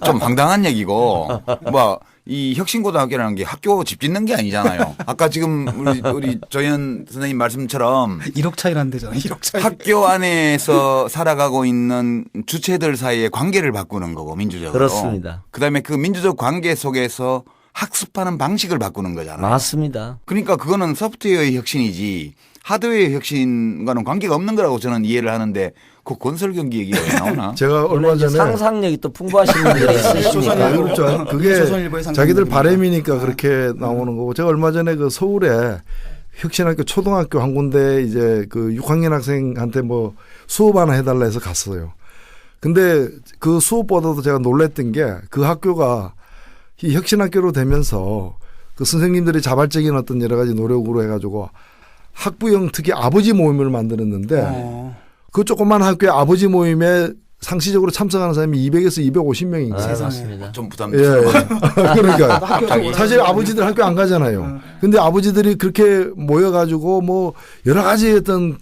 S5: 좀 황당한 얘기고 뭐 이 혁신고등학교라는 게 학교 집 짓는 게 아니잖아요. 아까 지금 우리 조현 선생님 말씀처럼
S1: 1억 차이 난대잖아요. 1억 차이.
S5: 학교 안에서 살아가고 있는 주체들 사이의 관계를 바꾸는 거고 민주적으로.
S3: 그렇습니다.
S5: 그다음에 그 민주적 관계 속에서 학습하는 방식을 바꾸는 거잖아요.
S3: 맞습니다.
S5: 그러니까 그거는 소프트웨어의 혁신이지 하드웨어의 혁신과는 관계가 없는 거라고 저는 이해를 하는데 그 건설 경기 얘기가 왜 나오나?
S4: 제가 얼마
S3: 이제
S4: 전에
S3: 상상력이 또 풍부하신 분들이 있으시니까.
S4: 그렇죠. 그게
S1: 조선일보의
S4: 자기들
S1: 상상력입니다.
S4: 바람이니까 그렇게 나오는 거고 제가 얼마 전에 그 서울에 혁신학교 초등학교 한 군데 이제 그 6학년 학생한테 뭐 수업 하나 해달라 해서 갔어요. 근데 그 수업보다도 제가 놀랬던 게 그 학교가 이 혁신학교로 되면서 그 선생님들이 자발적인 어떤 여러 가지 노력으로 해가지고 학부형 특히 아버지 모임을 만들었는데 그 조그만 학교의 아버지 모임에 상시적으로 참석하는 사람이 200에서 250명인 거예요.
S3: 맞습니다.
S5: 좀
S4: 예,
S5: 부담스러워.
S4: 예. 그러니까
S5: 갑자기.
S4: 사실 아버지들 학교 안 가잖아요. 근데 아버지들이 그렇게 모여가지고 뭐 여러 가지 어떤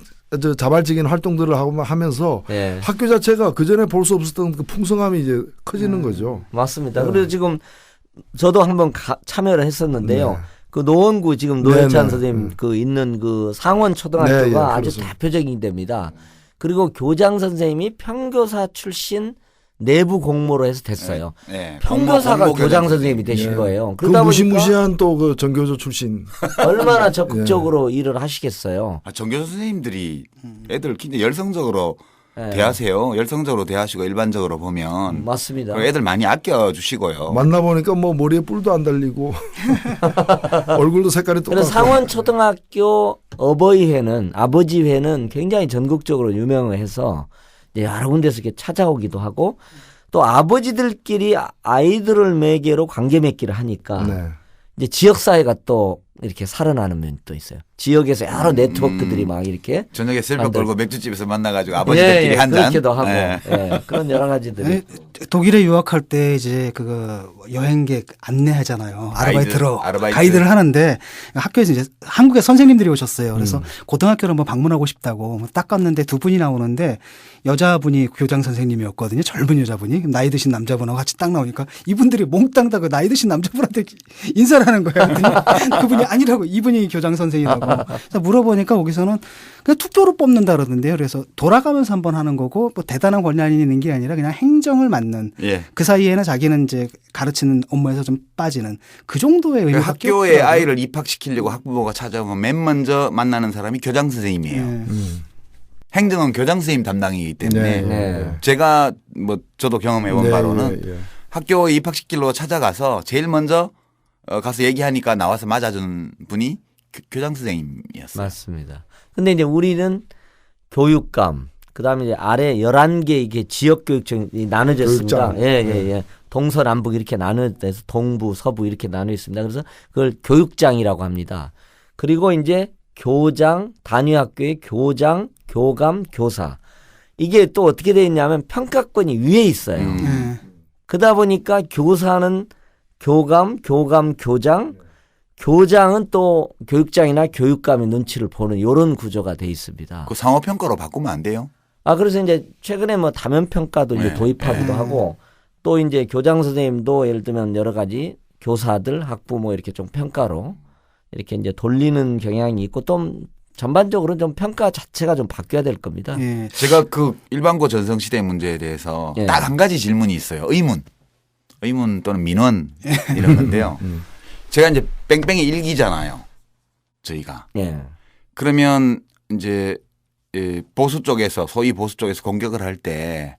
S4: 자발적인 활동들을 하고 하면서
S3: 예.
S4: 학교 자체가 그 전에 볼 수 없었던 그 풍성함이 이제 커지는 거죠.
S3: 맞습니다. 그래서 지금 저도 한번 참여를 했었는데요.
S4: 네.
S3: 그 노원구 지금 노회찬
S4: 네, 네.
S3: 선생님 그 있는 그 상원 초등학교가
S4: 네, 예,
S3: 아주
S4: 그렇습니다.
S3: 대표적인 데입니다. 그리고 교장 선생님이 평교사 출신 내부 공모로 해서 됐어요.
S5: 네.
S3: 평교사가
S5: 공모
S3: 교장
S5: 교장
S3: 선생님이 되신
S4: 예.
S3: 거예요.
S4: 그
S3: 그러다 보니까
S4: 무시무시한 또 그 전교조 출신.
S3: 얼마나 적극적으로 일을 하시겠어요.
S5: 전교사 선생님들이 애들 굉장히 열성적으로
S3: 예.
S5: 대하세요. 열성적으로 대하시고 일반적으로 보면
S3: 맞습니다.
S5: 애들 많이 아껴주시고요.
S4: 만나보니까 뭐 머리에 뿔도 안 달리고 얼굴도 색깔이 똑같고.
S3: 그래서 상원 초등학교 어버이회는 아버지회는 굉장히 전국적으로 유명해서 이제 여러 군데서 이렇게 찾아오기도 하고 또 아버지들끼리 아이들을 매개로 관계 맺기를 하니까
S4: 네.
S3: 이제 지역 사회가 또 이렇게 살아나는 면도 있어요. 지역에서 여러 네트워크들이 막 이렇게
S5: 저녁에 셀프
S3: 만들-
S5: 걸고 맥주집에서 만나가지고 아버지들끼리 한 잔.
S3: 그렇기도 하고
S5: 예.
S3: 그런 여러 가지들이
S1: 아니, 독일에 유학할 때 이제 그거 여행객 안내하잖아요. 아르바이트로
S5: 아르바이트.
S1: 가이드를 하는데 학교에서 이제 한국에 선생님들이 오셨어요. 그래서 고등학교를 한번 방문하고 싶다고 딱 갔는데 두 분이 나오는데 여자분이 교장 선생님이었거든요. 젊은 여자분이 나이 드신 남자분하고 같이 딱 나오니까 이분들이 몽땅 다 그 나이 드신 남자분한테 인사를 하는 거예요. 그랬더니 그분이 아니라고 이분이 교장 선생이라고. 그래서 물어보니까 거기서는 그냥 투표로 뽑는다 그러던데요. 그래서 돌아가면서 한번 하는 거고 뭐 대단한 권한이 있는 게 아니라 그냥 행정을 맡는
S5: 예.
S1: 그 사이에는 자기는 이제 가르치는 업무에서 좀 빠지는 그 정도의
S5: 그
S1: 의미밖에
S5: 학교에
S1: 없더라고요.
S5: 아이를 입학시키려고 학부모가 찾아오면 맨 먼저 만나는 사람이 교장 선생님이에요.
S1: 예.
S5: 행정은 교장 선생님 담당이기 때문에
S3: 네.
S5: 제가 뭐 저도 경험해본
S4: 네,
S5: 바로는
S4: 예, 예.
S5: 학교에 입학시키려고 찾아가서 제일 먼저 가서 얘기하니까 나와서 맞아주는 분이 교장 선생님이었어요.
S3: 맞습니다. 근데 이제 우리는 교육감, 그 다음에 이제 아래 11개 이게 지역교육청이 나눠져 있습니다.
S4: 교육장.
S3: 예. 동서남북 이렇게 나눠져서 동부, 서부 이렇게 나눠 있습니다. 그래서 그걸 교육장이라고 합니다. 그리고 이제 교장, 단위학교의 교장, 교감, 교사. 이게 또 어떻게 되어 있냐면 평가권이 위에 있어요.
S1: 예.
S3: 그러다 보니까 교사는 교감, 교장, 교장은 또 교육장이나 교육감의 눈치를 보는 이런 구조가 돼 있습니다.
S5: 그 상호평가로 바꾸면 안 돼요?
S3: 그래서 이제 최근에 뭐 다면 평가도 이제
S5: 네.
S3: 도입하기도 하고 또 이제 교장 선생님도 예를 들면 여러 가지 교사들, 학부모 이렇게 좀 평가로 이렇게 이제 돌리는 경향이 있고 또 전반적으로 좀 평가 자체가 좀 바뀌어야 될 겁니다.
S1: 예.
S5: 제가 그 일반고 전성시대 문제에 대해서
S3: 예.
S5: 딱 한 가지 질문이 있어요. 의문 또는 민원 이런 건데요. 제가 이제 뺑뺑이 일기잖아요. 저희가.
S3: 예.
S5: 그러면 이제 보수 쪽에서 소위 보수 쪽에서 공격을 할 때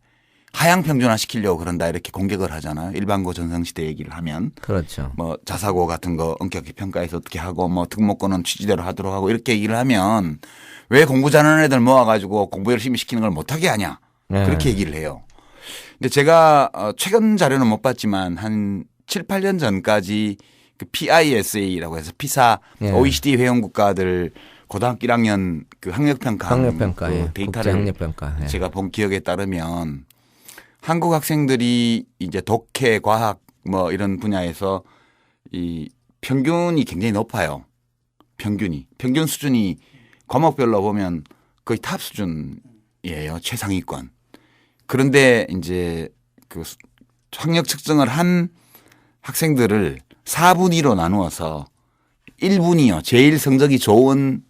S5: 하향 평준화 시키려고 그런다 이렇게 공격을 하잖아요. 일반고 전성시대 얘기를 하면
S3: 그렇죠.
S5: 뭐 자사고 같은 거 엄격히 평가해서 어떻게 하고 뭐 특목고는 취지대로 하도록 하고 이렇게 얘기를 하면 왜 공부 잘하는 애들 모아가지고 공부 열심히 시키는 걸 못하게 하냐
S3: 네.
S5: 그렇게 얘기를 해요. 근데 제가 최근 자료는 못 봤지만 한 7, 8년 전까지 그 PISA라고 해서 피사
S3: 예.
S5: OECD 회원 국가들 고등학교 1학년 그 학력평가
S3: 학력평가,
S5: 그
S3: 예. 국제
S5: 데이터를
S3: 학력평가. 예.
S5: 제가 본 기억에 따르면 한국 학생들이 이제 독해, 과학 뭐 이런 분야에서 이 평균이 굉장히 높아요. 평균 수준이 과목별로 보면 거의 탑 수준이에요. 최상위권. 그런데 이제 그 학력 측정을 한 학생들을 4분위로 나누어서 1분위요. 제일 성적이 좋은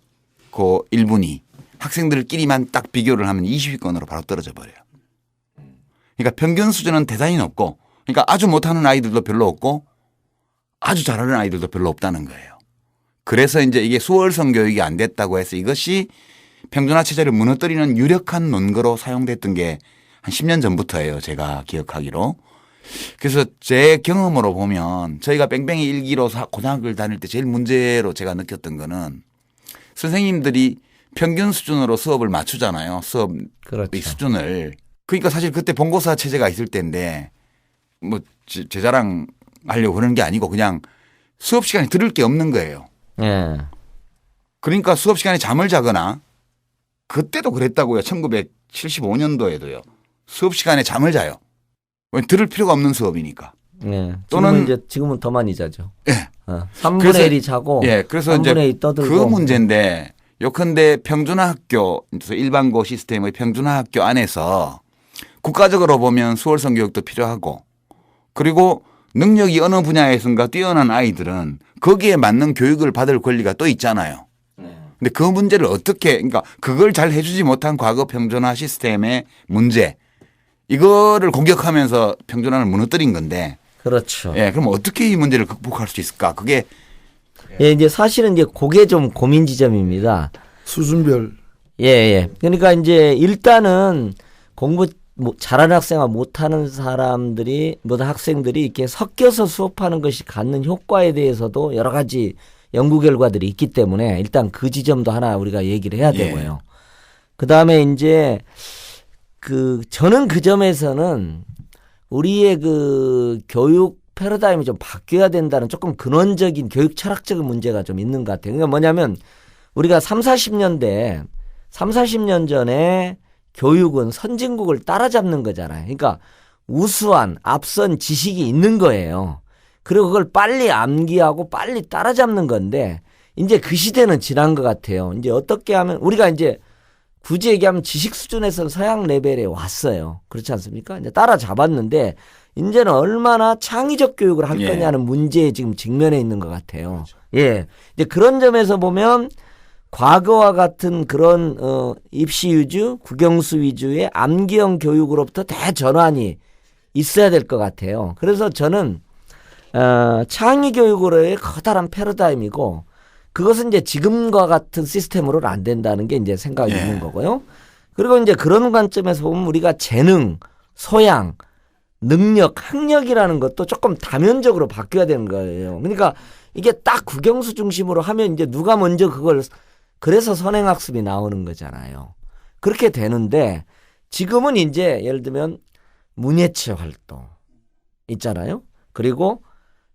S5: 그 1분위 학생들끼리만 딱 비교를 하면 20위권으로 바로 떨어져 버려요. 그러니까 평균 수준은 대단히 높고 그러니까 아주 못하는 아이들도 별로 없고 아주 잘하는 아이들도 별로 없다는 거예요. 그래서 이제 이게 수월성 교육이 안 됐다고 해서 이것이 평준화 체제를 무너뜨리는 유력한 논거로 사용됐던 게 한 10년 전부터예요. 제가 기억하기로. 그래서 제 경험으로 보면 저희가 뺑뺑이 일기로 고등학교를 다닐 때 제일 문제로 제가 느꼈던 거는 선생님들이 평균 수준으로 수업을 맞추잖아요. 수업의
S3: 그렇죠.
S5: 수준을. 그러니까 사실 그때 본고사 체제가 있을 때인데 뭐 제 자랑 하려고 그러는 게 아니고 그냥 수업 시간에 들을 게 없는 거예요.
S3: 예.
S5: 그러니까 수업 시간에 잠을 자거나 그때도 그랬다고요. 1975년도에도요. 수업 시간에 잠을 자요. 왜 들을 필요가 없는 수업이니까.
S3: 예.
S5: 또는
S3: 지금은 더 많이 자죠.
S5: 예.
S3: 3분의
S5: 그래서-
S3: 1이 자고
S5: 예, 그래서
S3: 3분의
S5: 이제
S3: 1 떠들고
S5: 그 문제인데 요컨대 평준화 학교, 일반고 시스템의 평준화 학교 안에서 국가적으로 보면 수월성 교육도 필요하고 그리고 능력이 어느 분야에선가 뛰어난 아이들은 거기에 맞는 교육을 받을 권리가 또 있잖아요. 근데 그 문제를 어떻게, 그러니까 그걸 잘 해주지 못한 과거 평준화 시스템의 문제, 이거를 공격하면서 평준화를 무너뜨린 건데,
S3: 그렇죠.
S5: 예, 그럼 어떻게 이 문제를 극복할 수 있을까? 그게
S3: 예, 이제 사실은 이제 그게 좀 고민 지점입니다.
S4: 수준별
S3: 예, 예. 그러니까 이제 일단은 공부 잘하는 학생과 못하는 사람들이, 모든 학생들이 이렇게 섞여서 수업하는 것이 갖는 효과에 대해서도 여러 가지 연구 결과들이 있기 때문에 일단 그 지점도 하나 우리가 얘기를 해야 되고요. 그 다음에 이제 저는 그 점에서는 우리의 그 교육 패러다임이 좀 바뀌어야 된다는 조금 근원적인 교육 철학적인 문제가 좀 있는 것 같아요. 그러니까 뭐냐면 우리가 30, 40년 전에 교육은 선진국을 따라잡는 거잖아요. 그러니까 우수한 앞선 지식이 있는 거예요. 그리고 그걸 빨리 암기하고 빨리 따라잡는 건데 이제 그 시대는 지난 것 같아요. 이제 어떻게 하면 우리가 이제 굳이 얘기하면 지식 수준에서 서양 레벨에 왔어요. 그렇지 않습니까? 이제 따라잡았는데 이제는 얼마나 창의적 교육을 할 거냐는 문제에 지금 직면해 있는 것 같아요. 예. 이제 그런 점에서 보면 과거와 같은 그런 입시 위주, 국영수 위주의 암기형 교육으로부터 대전환이 있어야 될 것 같아요. 그래서 저는 창의 교육으로의 커다란 패러다임이고 그것은 이제 지금과 같은 시스템으로는 안 된다는 게 이제 생각이 있는 거고요. 그리고 이제 그런 관점에서 보면 우리가 재능, 소양, 능력, 학력이라는 것도 조금 다면적으로 바뀌어야 되는 거예요. 그러니까 이게 딱 국영수 중심으로 하면 이제 누가 먼저 그걸 그래서 선행학습이 나오는 거잖아요. 그렇게 되는데 지금은 이제 예를 들면 문예체 활동 있잖아요. 그리고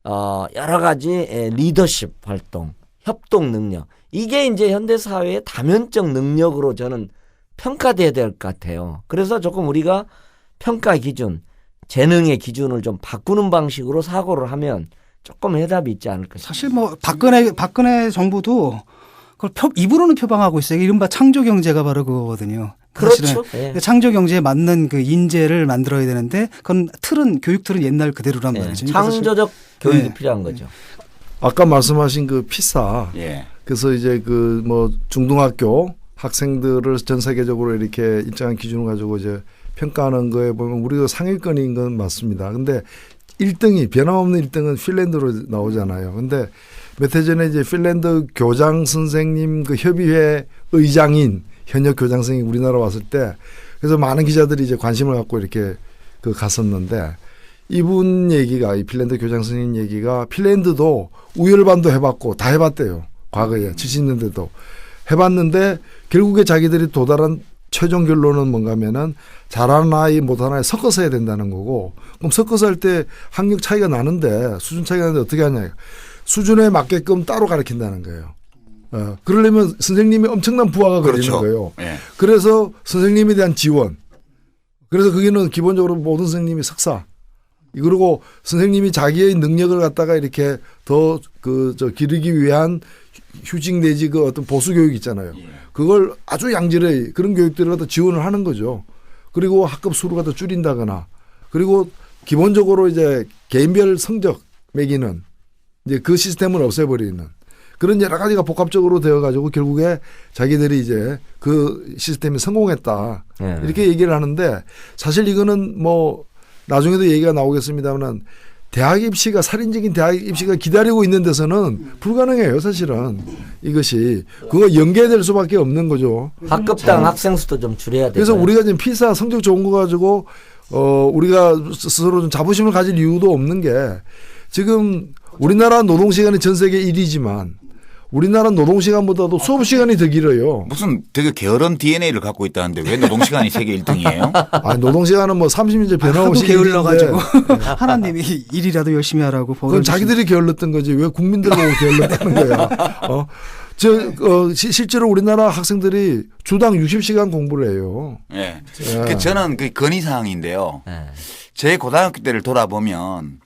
S3: 여러 가지 리더십 활동, 협동 능력. 이게 이제 현대 사회의 다면적 능력으로 저는 평가돼야 될 것 같아요. 그래서 조금 우리가 평가 기준, 재능의 기준을 좀 바꾸는 방식으로 사고를 하면 조금 해답이 있지 않을까 싶습니다.
S1: 사실 뭐 박근혜 정부도 그걸 입으로는 표방하고 있어요. 이른바 창조 경제가 바로 그거거든요.
S3: 그렇죠.
S1: 예. 창조 경제에 맞는 그 인재를 만들어야 되는데 그건 교육 틀은 옛날 그대로란 말이죠. 그러니까
S3: 창조적 교육이 필요한 거죠.
S4: 아까 말씀하신 그 피사.
S5: 예.
S4: 그래서 이제 그 뭐 중등학교 학생들을 전 세계적으로 이렇게 일정한 기준을 가지고 이제 평가하는 거에 보면 우리가 상위권인 건 맞습니다. 근데 1등이 변함없는 1등은 핀란드로 나오잖아요. 근데 몇 해 전에 이제 핀란드 교장 선생님 그 협의회 의장인 현역 교장 선생님이 우리나라 왔을 때 그래서 많은 기자들이 이제 관심을 갖고 이렇게 갔었는데 이분 얘기가 이 핀란드 교장 선생님 얘기가 핀란드도 우열반도 해봤고 다 해봤대요. 과거에 70년대도 해봤는데 결국에 자기들이 도달한 최종 결론은 뭔가 하면은 잘하는 아이 못하는 아이 섞어서 해야 된다는 거고 그럼 섞어서 할 때 학력 차이가 나는데 수준 차이가 나는데 어떻게 하냐. 수준에 맞게끔 따로 가르친다는 거예요. 그러려면 선생님이 엄청난 부하가 걸리는 거예요.
S5: 예.
S4: 그래서 선생님에 대한 지원. 그래서 거기는 기본적으로 모든 선생님이 석사. 그리고 선생님이 자기의 능력을 갖다가 이렇게 더 기르기 위한 휴직 내지 그 어떤 보수 교육 있잖아요. 그걸 아주 양질의 그런 교육들을 갖다 지원을 하는 거죠. 그리고 학급 수를 갖다 줄인다거나 그리고 기본적으로 이제 개인별 성적 매기는 이제 그 시스템을 없애버리는 그런 여러 가지가 복합적으로 되어가지고 결국에 자기들이 이제 그 시스템이 성공했다. 이렇게 얘기를 하는데 사실 이거는 뭐 나중에도 얘기가 나오겠습니다만 대학 입시가 살인적인 대학 입시가 기다리고 있는 데서는 불가능해요. 사실은 이것이 그거 연계될 수밖에 없는 거죠.
S3: 학급당 학생 수도 좀 줄여야 돼요.
S4: 그래서 우리가 지금 피사 성적 좋은 거 가지고 우리가 스스로 좀 자부심을 가질 이유도 없는 게 지금 우리나라 노동시간이 전 세계 1위지만 우리나라 노동시간보다도 수업시간이 더 길어요.
S5: 무슨 되게 게으른 DNA를 갖고 있다는데 왜 노동시간이 세계 1등이에요?
S4: 아니, 노동시간은 뭐 30년째 변함없이
S1: 게을러가지고 하나님이 일이라도 열심히 하라고.
S4: 그건 자기들이 게을렀던 거지 왜 국민들 보고 게을렀다는 거야. 실제로 우리나라 학생들이 주당 60시간 공부를 해요.
S5: 예.
S4: 예.
S5: 저는 그 건의사항인데요.
S3: 네.
S5: 제 고등학교 때를 돌아보면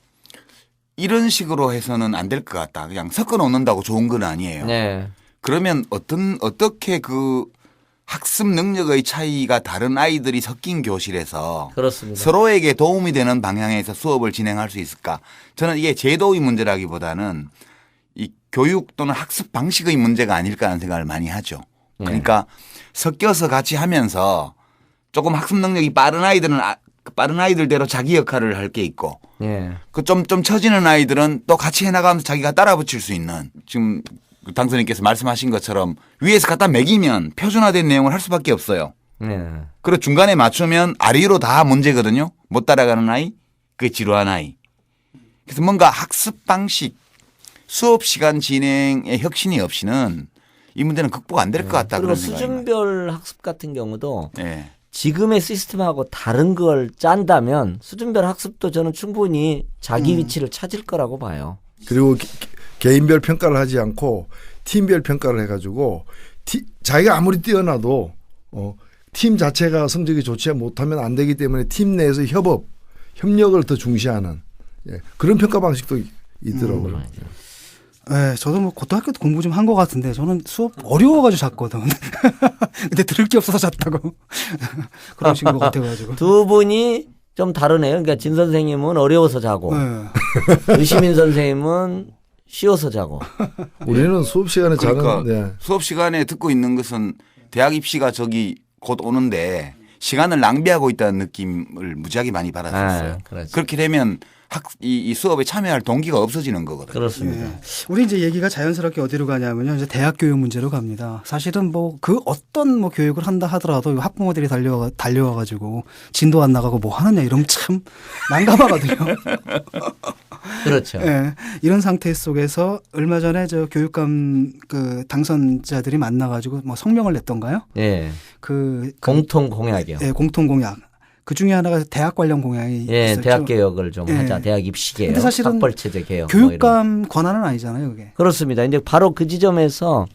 S5: 이런 식으로 해서는 안 될 것 같다. 그냥 섞어 놓는다고 좋은 건 아니에요.
S3: 네.
S5: 그러면 어떻게 그 학습 능력의 차이가 다른 아이들이 섞인 교실에서
S3: 그렇습니다.
S5: 서로에게 도움이 되는 방향에서 수업을 진행할 수 있을까? 저는 이게 제도의 문제라기보다는 이 교육 또는 학습 방식의 문제가 아닐까 하는 생각을 많이 하죠. 그러니까 섞여서 같이 하면서 조금 학습 능력이 빠른 아이들은 빠른 아이들대로 자기 역할을 할 게 있고
S3: 예.
S5: 그 좀 처지는 아이들은 또 같이 해나가면서 자기가 따라 붙일 수 있는 지금 당선인께서 말씀하신 것처럼 위에서 갖다 매기면 표준화된 내용을 할 수밖에 없어요.
S3: 네.
S5: 그리고 중간에 맞추면 아래로 다 문제거든요. 못 따라가는 아이, 그게 지루한 아이. 그래서 뭔가 학습 방식, 수업 시간 진행의 혁신이 없이는 이 문제는 극복 안 될 것 같다.
S3: 그리고
S5: 그런 생각이
S3: 수준별 학습 같은 경우도
S5: 네.
S3: 지금의 시스템하고 다른 걸 짠다면 수준별 학습도 저는 충분히 자기 위치를 찾을 거라고 봐요.
S4: 그리고 개인별 평가를 하지 않고 팀별 평가를 해가지고 자기가 아무리 뛰어나도 팀 자체가 성적이 좋지 못하면 안 되기 때문에 팀 내에서 협력을 더 중시하는 그런 평가 방식도 있더라고요.
S1: 네, 저도 뭐 고등학교 때 공부 좀 한 것 같은데 저는 수업 어려워가지고 잤거든. 근데 들을 게 없어서 잤다고 그러신 것 같아가지고.
S3: 두 분이 좀 다르네요. 그러니까 진 선생님은 어려워서 자고
S1: 네.
S3: 유시민 선생님은 쉬어서 자고.
S4: 우리는 수업 시간에
S5: 그러니까
S4: 자는
S5: 수업 시간에 듣고 있는 것은 대학 입시가 저기 곧 오는데 시간을 낭비하고 있다는 느낌을 무지하게 많이 받았었어요.
S3: 그렇죠.
S5: 그렇게 되면 이 수업에 참여할 동기가 없어지는 거거든요.
S3: 그렇습니다.
S1: 예. 우리 이제 얘기가 자연스럽게 어디로 가냐면요. 이제 대학 교육 문제로 갑니다. 사실은 뭐 그 어떤 뭐 교육을 한다 하더라도 학부모들이 달려와가지고 진도 안 나가고 뭐 하느냐 이러면 참 난감하거든요.
S3: 그렇죠.
S1: 예. 이런 상태 속에서 얼마 전에 저 교육감 그 당선자들이 만나가지고 뭐 성명을 냈던가요?
S3: 예. 공통 공약이요.
S1: 예, 공통 공약. 그 중에 하나가 대학 관련 공약이
S3: 예,
S1: 있었죠.
S3: 대학 개혁을 좀
S1: 예.
S3: 하자. 대학 입시 개혁,
S1: 근데 사실은
S3: 학벌 체제 개혁. 뭐 이런.
S1: 교육감 권한은 아니잖아요, 그게.
S3: 그렇습니다. 이제 바로 그 지점에서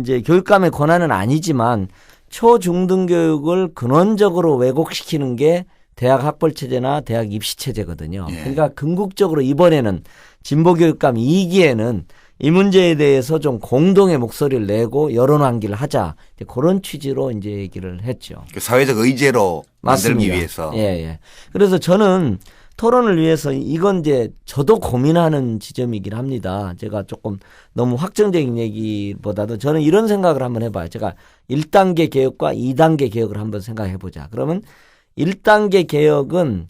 S3: 이제 교육감의 권한은 아니지만 초중등 교육을 근원적으로 왜곡시키는 게 대학 학벌 체제나 대학 입시 체제거든요.
S5: 예.
S3: 그러니까 궁극적으로 이번에는 진보 교육감 2기에는 이 문제에 대해서 좀 공동의 목소리를 내고 여론 환기를 하자. 그런 취지로 이제 얘기를 했죠.
S5: 그 사회적 의제로 만들기 위해서.
S3: 예, 예. 그래서 저는 토론을 위해서 이건 이제 저도 고민하는 지점이긴 합니다. 제가 조금 너무 확정적인 얘기보다도 저는 이런 생각을 한번 해봐요. 제가 1단계 개혁과 2단계 개혁을 한번 생각해 보자. 그러면 1단계 개혁은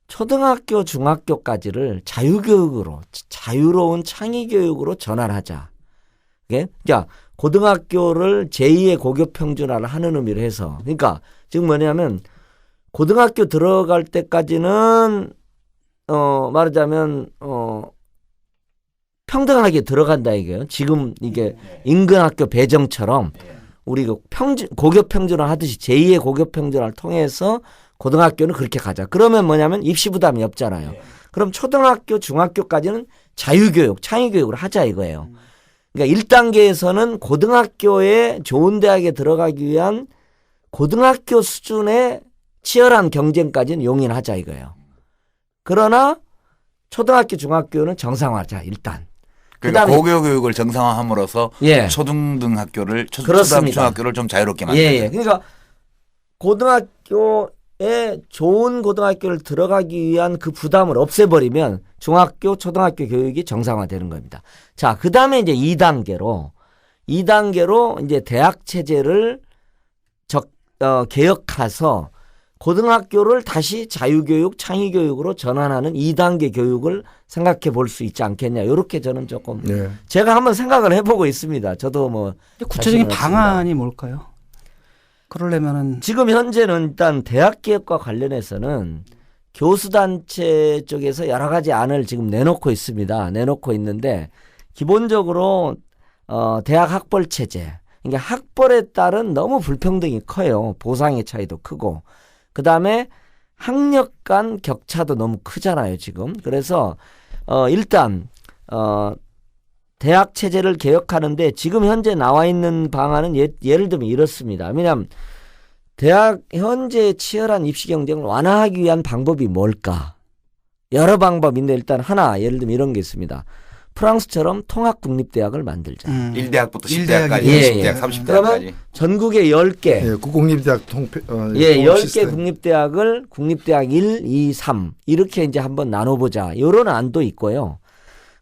S3: 초등학교, 중학교까지를 자유교육으로, 자유로운 창의교육으로 전환하자. 그러니까 고등학교를 제2의 고교평준화를 하는 의미로 해서. 그러니까 지금 뭐냐면 고등학교 들어갈 때까지는 말하자면 평등하게 들어간다 이게요. 지금 이게 인근학교 배정처럼 우리 그 고교평준화 하듯이 제2의 고교평준화를 통해서 고등학교는 그렇게 가자. 그러면 뭐냐면 입시 부담이 없잖아요. 그럼 초등학교, 중학교까지는 자유교육, 창의교육을 하자 이거예요. 그러니까 1단계에서는 고등학교에 좋은 대학에 들어가기 위한 고등학교 수준의 치열한 경쟁까지는 용인하자 이거예요. 그러나 초등학교, 중학교는 정상화하자 일단.
S5: 그러니까
S3: 그다음에
S5: 고교 교육을 정상화함으로써
S3: 예.
S5: 초중등 학교를
S3: 그렇습니다.
S5: 초등학교를 좀 자유롭게 만들자.
S3: 예, 예. 그러니까 고등학교에 좋은 고등학교를 들어가기 위한 그 부담을 없애버리면 중학교, 초등학교 교육이 정상화되는 겁니다. 자, 그 다음에 이제 2단계로 이제 대학 체제를 개혁해서 고등학교를 다시 자유교육, 창의교육으로 전환하는 2단계 교육을 생각해 볼 수 있지 않겠냐. 이렇게 저는 조금 제가 한번 생각을 해보고 있습니다. 저도 뭐
S1: 구체적인 방안이 뭘까요? 그러려면은
S3: 지금 현재는 일단 대학 개혁과 관련해서는 교수단체 쪽에서 여러 가지 안을 지금 내놓고 있습니다. 내놓고 있는데 기본적으로 대학 학벌 체제, 그러니까 학벌에 따른 너무 불평등이 커요. 보상의 차이도 크고. 그다음에 학력 간 격차도 너무 크잖아요, 지금. 그래서 일단 대학 체제를 개혁하는데 지금 현재 나와 있는 방안은 예를 들면 이렇습니다. 왜냐하면 대학 현재 치열한 입시 경쟁을 완화하기 위한 방법이 뭘까? 여러 방법인데 일단 하나 예를 들면 이런 게 있습니다. 프랑스처럼 통합국립대학을 만들자.
S5: 1대학부터
S1: 10대학까지,
S5: 10대학까지,
S3: 예,
S5: 10대학,
S3: 예.
S5: 30대학까지.
S3: 그러면 전국에 10개.
S4: 예, 국공립대학
S3: 10개
S4: 시스템.
S3: 국립대학을 국립대학 1, 2, 3 이렇게 이제 한번 나눠보자. 이런 안도 있고요.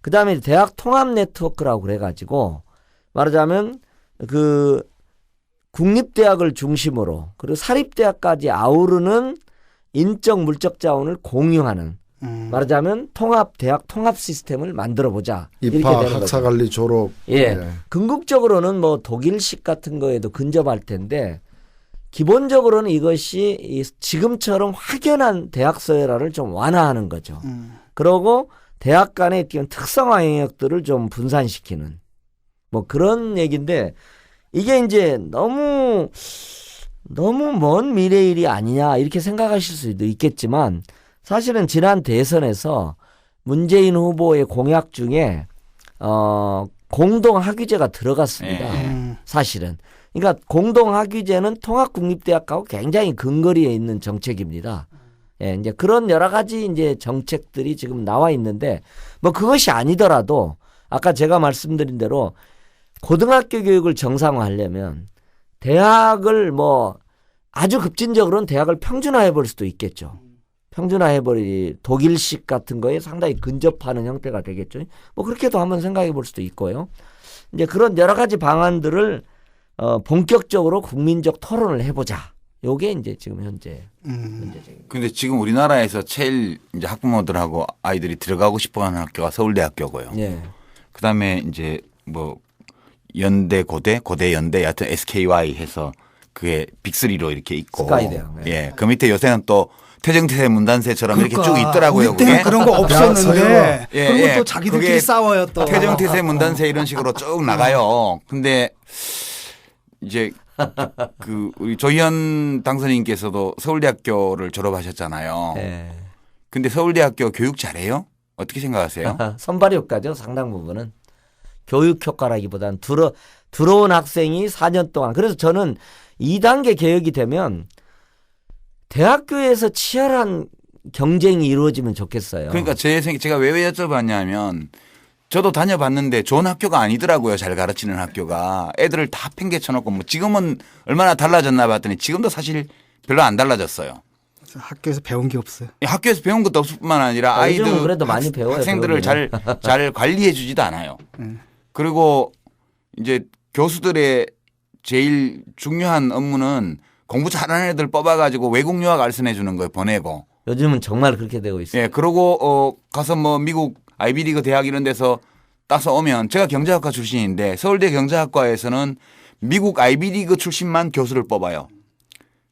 S3: 그 다음에 대학 통합 네트워크라고 그래가지고 말하자면 그 국립대학을 중심으로 그리고 사립대학까지 아우르는 인적 물적 자원을 공유하는 말하자면 대학 통합 시스템을 만들어 보자. 이렇게
S4: 입학,
S3: 되는
S4: 학사
S3: 거죠.
S4: 관리, 졸업.
S3: 예. 궁극적으로는 뭐 독일식 같은 거에도 근접할 텐데 기본적으로는 이것이 지금처럼 확연한 대학 서열화를 좀 완화하는 거죠. 그러고 대학 간의 특성화 영역들을 좀 분산시키는 뭐 그런 얘기인데 이게 이제 너무 먼 미래 일이 아니냐 이렇게 생각하실 수도 있겠지만 사실은 지난 대선에서 문재인 후보의 공약 중에 공동 학위제가 들어갔습니다. 사실은. 그러니까 공동 학위제는 통합국립대학하고 굉장히 근거리에 있는 정책입니다. 예, 이제 그런 여러 가지 이제 정책들이 지금 나와 있는데 뭐 그것이 아니더라도 아까 제가 말씀드린 대로 고등학교 교육을 정상화하려면 대학을 뭐 아주 급진적으로는 대학을 평준화해 볼 수도 있겠죠. 평준화해버리 독일식 같은 거에 상당히 근접하는 형태가 되겠죠. 뭐 그렇게도 한번 생각해 볼 수도 있고요. 이제 그런 여러 가지 방안들을 본격적으로 국민적 토론을 해보자. 요게 이제 지금 현재 문제적입니다.
S5: 근데 지금 우리나라에서 제일 이제 학부모들하고 아이들이 들어가고 싶어하는 학교가 서울대학교고요.
S3: 예.
S5: 그다음에 이제 뭐 연대 고대 연대 여하튼 SKY 해서 그게 빅3로 이렇게 있고
S3: 스카이대학.
S5: 예. 그 밑에 요새는 또 태정태세 문단세처럼 이렇게 쭉
S1: 그러니까
S5: 있더라고요.
S1: 우리 때는
S5: 그게.
S1: 그런 거 없었는데
S5: 예,
S1: 그리고
S5: 예.
S1: 또 자기들끼리
S5: 그게
S1: 싸워요 또.
S5: 태정태세 문단세 이런 식으로 쭉 나가요. 근데 이제 그 우리 조희연 당선인께서도 서울대학교를 졸업하셨잖아요.
S3: 예.
S5: 근데 서울대학교 교육 잘해요? 어떻게 생각하세요?
S3: 선발 효과죠. 상당 부분은. 교육 효과라기보다는 들어온 학생이 4년 동안. 그래서 저는 2단계 개혁이 되면 대학교에서 치열한 경쟁이 이루어지면 좋겠어요.
S5: 그러니까 제가 왜 여쭤봤냐면 저도 다녀봤는데 좋은 학교가 아니더라고요. 잘 가르치는 학교가. 애들을 다 팽개쳐놓고 뭐 지금은 얼마나 달라졌나 봤더니 지금도 사실 별로 안 달라졌어요.
S1: 학교에서 배운 게 없어요.
S5: 학교에서 배운 것도 없을 뿐만 아니라
S3: 요즘은
S5: 아이들
S3: 그래도 많이 배워요,
S5: 학생들을 잘 관리해 주지도 않아요. 그리고 이제 교수들의 제일 중요한 업무는 공부 잘하는 애들 뽑아가지고 외국 유학 알선해 주는 거예요. 보내고.
S3: 요즘은 정말 그렇게 되고 있어요.
S5: 예, 그러고 가서 뭐 미국 아이비리그 대학 이런 데서 따서 오면 제가 경제학과 출신인데 서울대 경제학과에서는 미국 아이비리그 출신만 교수를 뽑아요.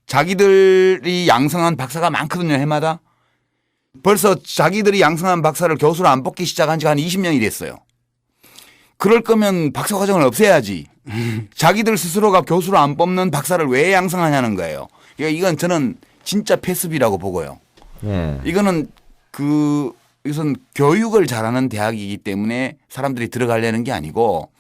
S5: 자기들이 양성한 박사가 많거든요, 해마다. 벌써 자기들이 양성한 박사를 교수로 안 뽑기 시작한 지가 한 20년이 됐어요. 그럴 거면 박사 과정을 없애야지. 자기들 스스로가 교수로 안 뽑는 박사를 왜 양성하냐는 거예요. 그러니까 이건 저는 진짜 패습이라고 보고요.
S3: 예.
S5: 이거는 이것은 교육을 잘하는 대학이기 때문에 사람들이 들어가려는 게 아니고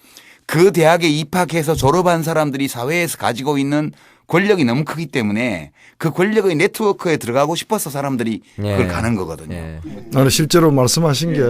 S5: 그 대학에 입학해서 졸업한 사람들이 사회에서 가지고 있는 권력이 너무 크기 때문에 그 권력의 네트워크에 들어가고 싶어서 사람들이 그걸 가는 거거든요.
S3: 예.
S4: 아니, 실제로 말씀하신 게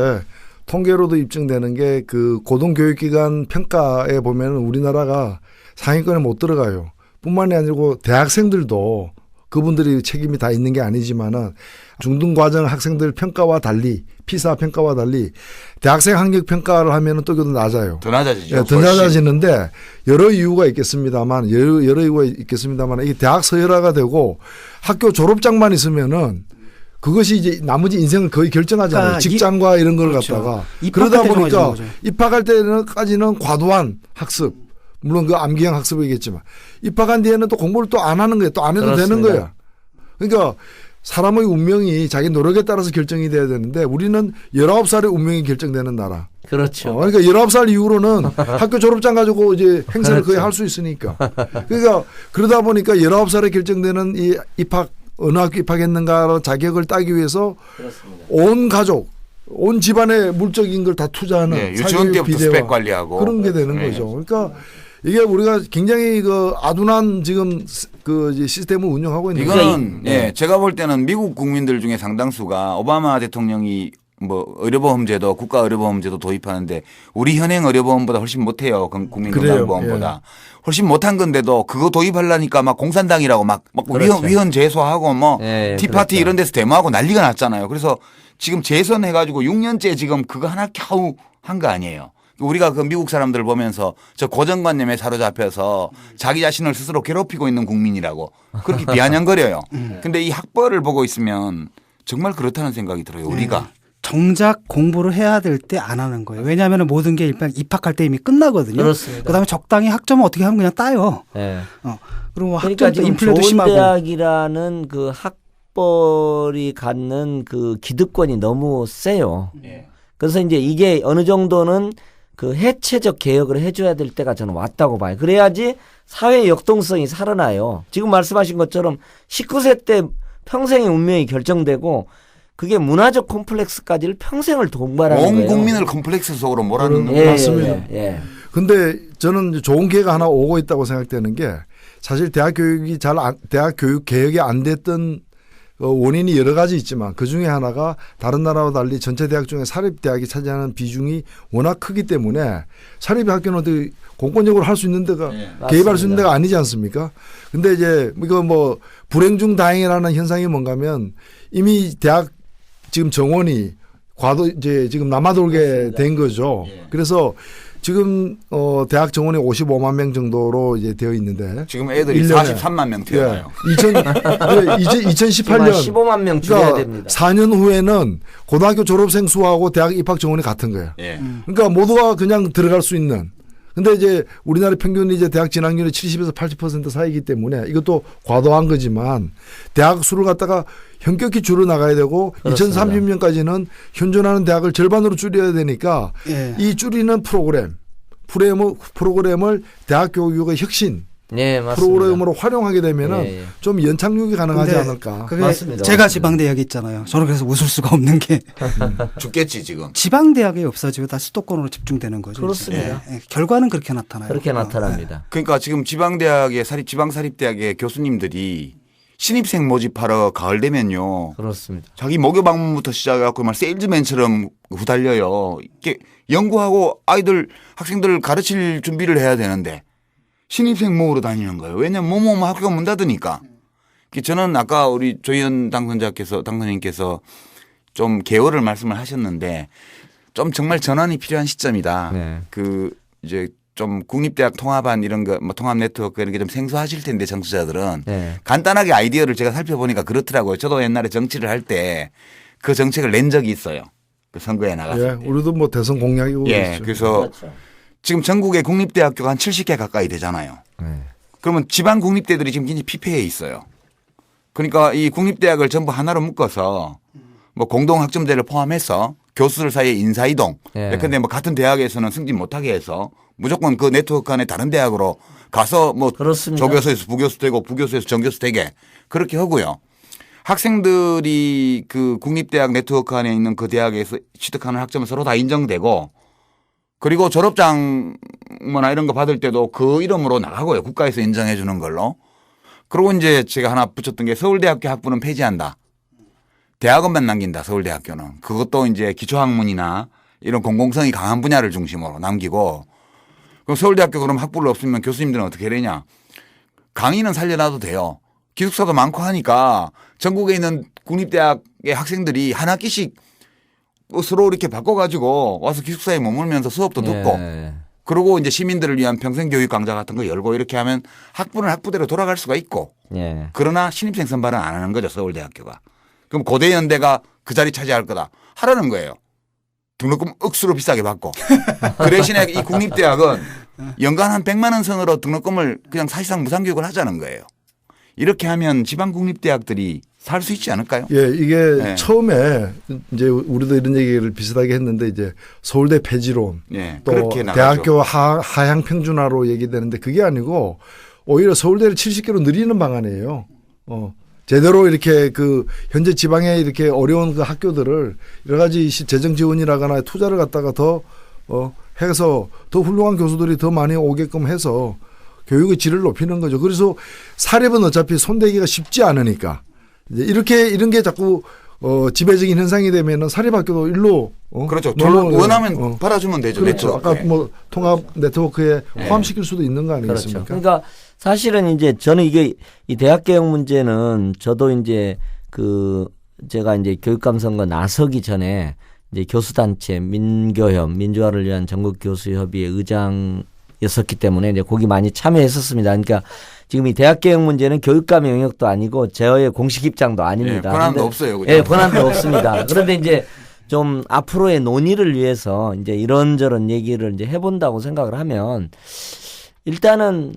S4: 통계로도 입증되는 게 그 고등교육기관 평가에 보면 우리나라가 상위권에 못 들어가요. 뿐만이 아니고 대학생들도 그분들이 책임이 다 있는 게 아니지만은 중등과정 학생들 평가와 달리 피사 평가와 달리 대학생 학력 평가를 하면은 또 낮아요.
S5: 더 낮아지죠.
S4: 예, 더 낮아지는데 여러 이유가 있겠습니다만 여러 이유가 있겠습니다만 이게 대학 서열화가 되고 학교 졸업장만 있으면은 그것이 이제 나머지 인생을 거의 결정하잖아요.
S1: 그러니까
S4: 직장과 이런 걸
S1: 그렇죠.
S4: 갖다가
S1: 입학할
S4: 그러다
S1: 때
S4: 보니까
S1: 정해지는 거죠.
S4: 입학할 때는까지는 과도한 학습 물론 그 암기형 학습이겠지만 입학한 뒤에는 또 공부를 또 안 하는 거예요. 또 안 해도
S3: 그렇습니다.
S4: 되는 거야. 그러니까 사람의 운명이 자기 노력에 따라서 결정이 돼야 되는데 우리는 19살의 운명이 결정되는 나라.
S3: 그렇죠.
S4: 그러니까 19살 이후로는 학교 졸업장 가지고 이제 행사를 거의 할 수 있으니까. 그러니까 그러다 보니까 19살에 결정되는 이 입학 어느 학교 입학했는가 자격을 따기 위해서
S3: 그렇습니다.
S4: 온 가족 온 집안의 물적인 걸 다 투자하는
S5: 네, 유치원 때부터
S4: 비대화
S5: 스펙 관리하고
S4: 그런 게 되는
S5: 네.
S4: 거죠. 그러니까 이게 우리가 굉장히 그 아둔한 지금 그 이제 시스템을 운영하고 있는
S5: 이거는
S3: 네.
S5: 예, 제가 볼 때는 미국 국민들 중에 상당수가 오바마 대통령이 뭐 의료보험제도 국가 의료보험제도 도입하는데 우리 현행 의료보험보다 훨씬 못해요. 국민건강보험보다 훨씬 못한 건데도 그거 도입하려니까 막 공산당이라고 막
S3: 그렇죠.
S5: 위헌 제소하고 뭐
S3: 예,
S5: 티파티
S3: 그렇죠.
S5: 이런 데서 데모하고 난리가 났잖아요. 그래서 지금 재선해가지고 6년째 지금 그거 하나 겨우 한 거 아니에요. 우리가 그 미국 사람들 보면서 저 고정관념에 사로잡혀서 자기 자신을 스스로 괴롭히고 있는 국민이라고 그렇게 비아냥거려요. 근데 이 학벌을 보고 있으면 정말 그렇다는 생각이 들어요. 우리가.
S1: 정작 공부를 해야 될 때 안 하는 거예요. 왜냐하면 모든 게 일단 입학할 때 이미 끝나거든요.
S3: 그렇습니다.
S1: 그다음에 적당히 학점은 어떻게 하면 그냥 따요.
S3: 예.
S1: 그리고 뭐
S3: 그러니까
S1: 학점도
S3: 지금
S1: 인플레도
S3: 좋은
S1: 심하고.
S3: 대학이라는 그 학벌이 갖는 그 기득권이 너무 세요. 그래서 이제 이게 어느 정도는 그 해체적 개혁을 해줘야 될 때가 저는 왔다고 봐요. 그래야지 사회 역동성이 살아나요. 지금 말씀하신 것처럼 19세 때 평생의 운명이 결정되고 그게 문화적 콤플렉스까지를 평생을 동반하는
S5: 온
S3: 거예요.
S5: 국민을 컴플렉스 속으로 몰아넣는
S3: 예,
S4: 맞습니다.
S3: 예.
S4: 근데 저는 이제 좋은 기회가 하나 오고 있다고 생각되는 게 사실 대학 교육 개혁이 안 됐던 원인이 여러 가지 있지만 그 중에 하나가 다른 나라와 달리 전체 대학 중에 사립대학이 차지하는 비중이 워낙 크기 때문에 사립학교는 어떻게 공권력으로 할 수 있는 데가 개입할 수 있는 데가 아니지 않습니까? 근데 이제 이거 뭐 불행 중 다행이라는 현상이 뭔가 하면 이미 대학 지금 정원이 이제 지금 남아돌게 된 거죠. 그래서 지금 대학 정원이 55만 명 정도로 이제 되어 있는데
S5: 지금 애들이
S4: 1년에
S5: 43만 명 태어나요.
S4: 2018년
S3: 15만 명 줄여야
S4: 그러니까
S3: 됩니다.
S4: 4년 후에는 고등학교 졸업생 수하고 대학 입학 정원이 같은 거예요.
S5: 예.
S4: 그러니까 모두가 그냥 들어갈 수 있는. 근데 이제 우리나라 평균이 이제 대학 진학률이 70에서 80% 사이기 때문에 이것도 과도한 거지만 대학 수를 갖다가 현격히 줄여 나가야 되고
S3: 그렇습니다.
S4: 2030년까지는 현존하는 대학을 절반으로 줄여야 되니까
S1: 예.
S4: 이 줄이는 프로그램을 대학 교육의 혁신
S3: 네, 맞습니다.
S4: 프로그램으로 활용하게 되면은
S3: 예, 예.
S4: 좀 연착륙이 가능하지
S1: 근데
S4: 않을까.
S1: 그게
S3: 맞습니다.
S1: 제가
S3: 맞습니다.
S1: 지방대학에 있잖아요. 저는 그래서 웃을 수가 없는 게
S5: 죽겠지 지금.
S1: 지방대학이 없어지고 다 수도권으로 집중되는 거죠.
S3: 그렇습니다.
S1: 이제. 예. 결과는 그렇게 나타나요.
S3: 그렇게 나타납니다.
S5: 그러니까 지금 지방대학의 지방사립대학의 교수님들이 신입생 모집하러 가을 되면요.
S3: 그렇습니다.
S5: 자기 목요 방문부터 시작해갖고 막 세일즈맨처럼 후달려요. 이게 연구하고 학생들을 가르칠 준비를 해야 되는데 신입생 모으러 다니는 거예요. 왜냐면 뭐뭐 학교가 문 닫으니까. 저는 아까 우리 조희연 당선인께서 좀 개요를 말씀을 하셨는데 좀 정말 전환이 필요한 시점이다.
S3: 네.
S5: 이제 좀 국립대학 통합안 이런 거 뭐 통합 네트워크 이런 게 좀 생소하실 텐데 정치자들은
S3: 네.
S5: 간단하게 아이디어를 제가 살펴보니까 그렇더라고요. 저도 옛날에 정치를 할 때 그 정책을 낸 적이 있어요. 그 선거에 나갔을
S4: 예,
S5: 때.
S4: 우리도 뭐 대선 공약이고
S5: 예,
S4: 그렇죠.
S5: 그래서
S3: 그렇죠.
S5: 지금 전국에 국립대학교가 한 70개 가까이 되잖아요.
S3: 네.
S5: 그러면 지방 국립대들이 지금 굉장히 피폐해 있어요. 그러니까 이 국립대학을 전부 하나로 묶어서 뭐 공동학점제를 포함해서 교수들 사이의 인사이동.
S3: 예.
S5: 예컨대 뭐 같은 대학에서는 승진 못하게 해서 무조건 그 네트워크 안에 다른 대학으로 가서 뭐
S3: 그렇습니다.
S5: 조교수에서 부교수 되고 부교수에서 정교수 되게 그렇게 하고요. 학생들이 그 국립대학 네트워크 안에 있는 그 대학에서 취득하는 학점은 서로 다 인정되고 그리고 졸업장이나 이런 거 받을 때도 그 이름으로 나가고요. 국가에서 인정해 주는 걸로. 그리고 이제 제가 하나 붙였던 게 서울대학교 학부는 폐지한다. 대학원만 남긴다. 서울대학교는. 그것도 이제 기초학문이나 이런 공공성이 강한 분야를 중심으로 남기고 그럼 서울대학교 그럼 학부를 없으면 교수님들은 어떻게 해야 되냐. 강의는 살려놔도 돼요. 기숙사도 많고 하니까 전국에 있는 국립대학의 학생들이 한 학기씩 서로 이렇게 바꿔가지고 와서 기숙사에 머물면서 수업도 듣고
S3: 예.
S5: 그리고 이제 시민들을 위한 평생교육 강좌 같은 거 열고 이렇게 하면 학부는 학부대로 돌아갈 수가 있고
S3: 예.
S5: 그러나 신입생 선발은 안 하는 거죠. 서울대학교가. 그럼 고대연대가 그 자리 차지할 거다. 하라는 거예요. 등록금 억수로 비싸게 받고. 그 대신에 이 국립대학은 연간 한 100만 원 선으로 등록금을 그냥 사실상 무상교육을 하자는 거예요. 이렇게 하면 지방 국립대학들이 살 수 있지 않을까요?
S4: 예, 이게
S5: 네. 처음에
S4: 이제 우리도 이런 얘기를 비슷하게 했는데 이제 서울대 폐지론
S5: 네,
S4: 또
S5: 그렇게 나가죠.
S4: 대학교 하향 평준화로 얘기되는데 그게 아니고 오히려 서울대를 70개로 늘리는 방안이에요. 제대로 이렇게 그 현재 지방에 이렇게 어려운 그 학교들을 여러 가지 재정 지원이라거나 투자를 갖다가 더 해서 더 훌륭한 교수들이 더 많이 오게끔 해서 교육의 질을 높이는 거죠. 그래서 사립은 어차피 손대기가 쉽지 않으니까 이제 이런 게 자꾸 지배적인 현상이 되면은 사립학교도 일로
S5: 그렇죠. 원하면 팔아주면 되죠.
S4: 그렇죠.
S5: 네트워크에.
S4: 아까 뭐 통합 네트워크에 포함시킬 수도 있는 거 아니겠습니까?
S3: 그렇죠. 그러니까 사실은 이제 저는 이게 이 대학 개혁 문제는 저도 이제 제가 이제 교육감 선거 나서기 전에 이제 교수단체 민교협 민주화를 위한 전국교수협의회 의장이었었기 때문에 이제 거기 많이 참여했었습니다. 그러니까 지금 이 대학 개혁 문제는 교육감 영역도 아니고 제어의 공식 입장도 아닙니다.
S5: 권한도 없어요. 그죠?
S3: 예, 권한도 없습니다. 그런데 이제 좀 앞으로의 논의를 위해서 이제 이런저런 얘기를 이제 해본다고 생각을 하면 일단은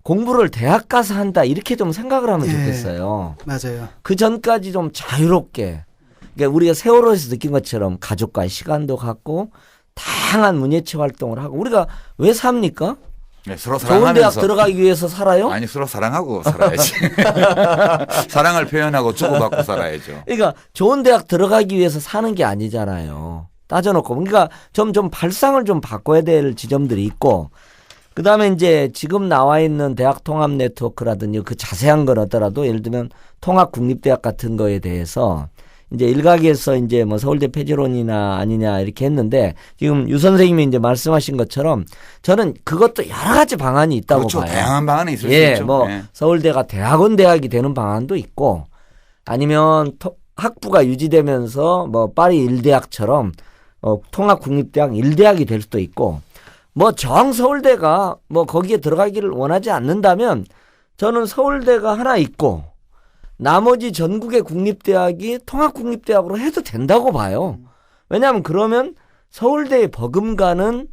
S3: 공부를 대학 가서 한다 이렇게 좀 생각을 하면 좋겠어요.
S1: 맞아요.
S3: 그 전까지 좀 자유롭게 그러니까 우리가 세월호에서 느낀 것처럼 가족과의 시간도 갖고 다양한 문예체 활동을 하고 우리가 왜 삽니까?
S5: 네, 서로
S3: 좋은 대학
S5: 사랑하면서.
S3: 들어가기 위해서 살아요?
S5: 아니 서로 사랑하고 살아야지. 사랑을 표현하고 주고받고 살아야죠.
S3: 그러니까 좋은 대학 들어가기 위해서 사는 게 아니잖아요. 따져놓고 그러니까 좀 발상을 좀 바꿔야 될 지점들이 있고 그다음에 이제 지금 나와 있는 대학 통합 네트워크라든지 그 자세한 건 어더라도 예를 들면 통합 국립대학 같은 거에 대해서 이제 일각에서 이제 뭐 서울대 폐지론이나 아니냐 이렇게 했는데 지금 유 선생님이 이제 말씀하신 것처럼 저는 그것도 여러 가지 방안이 있다고
S5: 그렇죠.
S3: 봐요.
S5: 다양한 방안이 있을 수
S3: 예,
S5: 있죠.
S3: 뭐
S5: 네.
S3: 서울대가 대학원 대학이 되는 방안도 있고 아니면 학부가 유지되면서 뭐 파리 일대학처럼 통합 국립대학 일대학이 될 수도 있고 뭐 정 서울대가 뭐 거기에 들어가기를 원하지 않는다면 저는 서울대가 하나 있고 나머지 전국의 국립대학이 통합국립대학으로 해도 된다고 봐요. 왜냐하면 그러면 서울대의 버금가는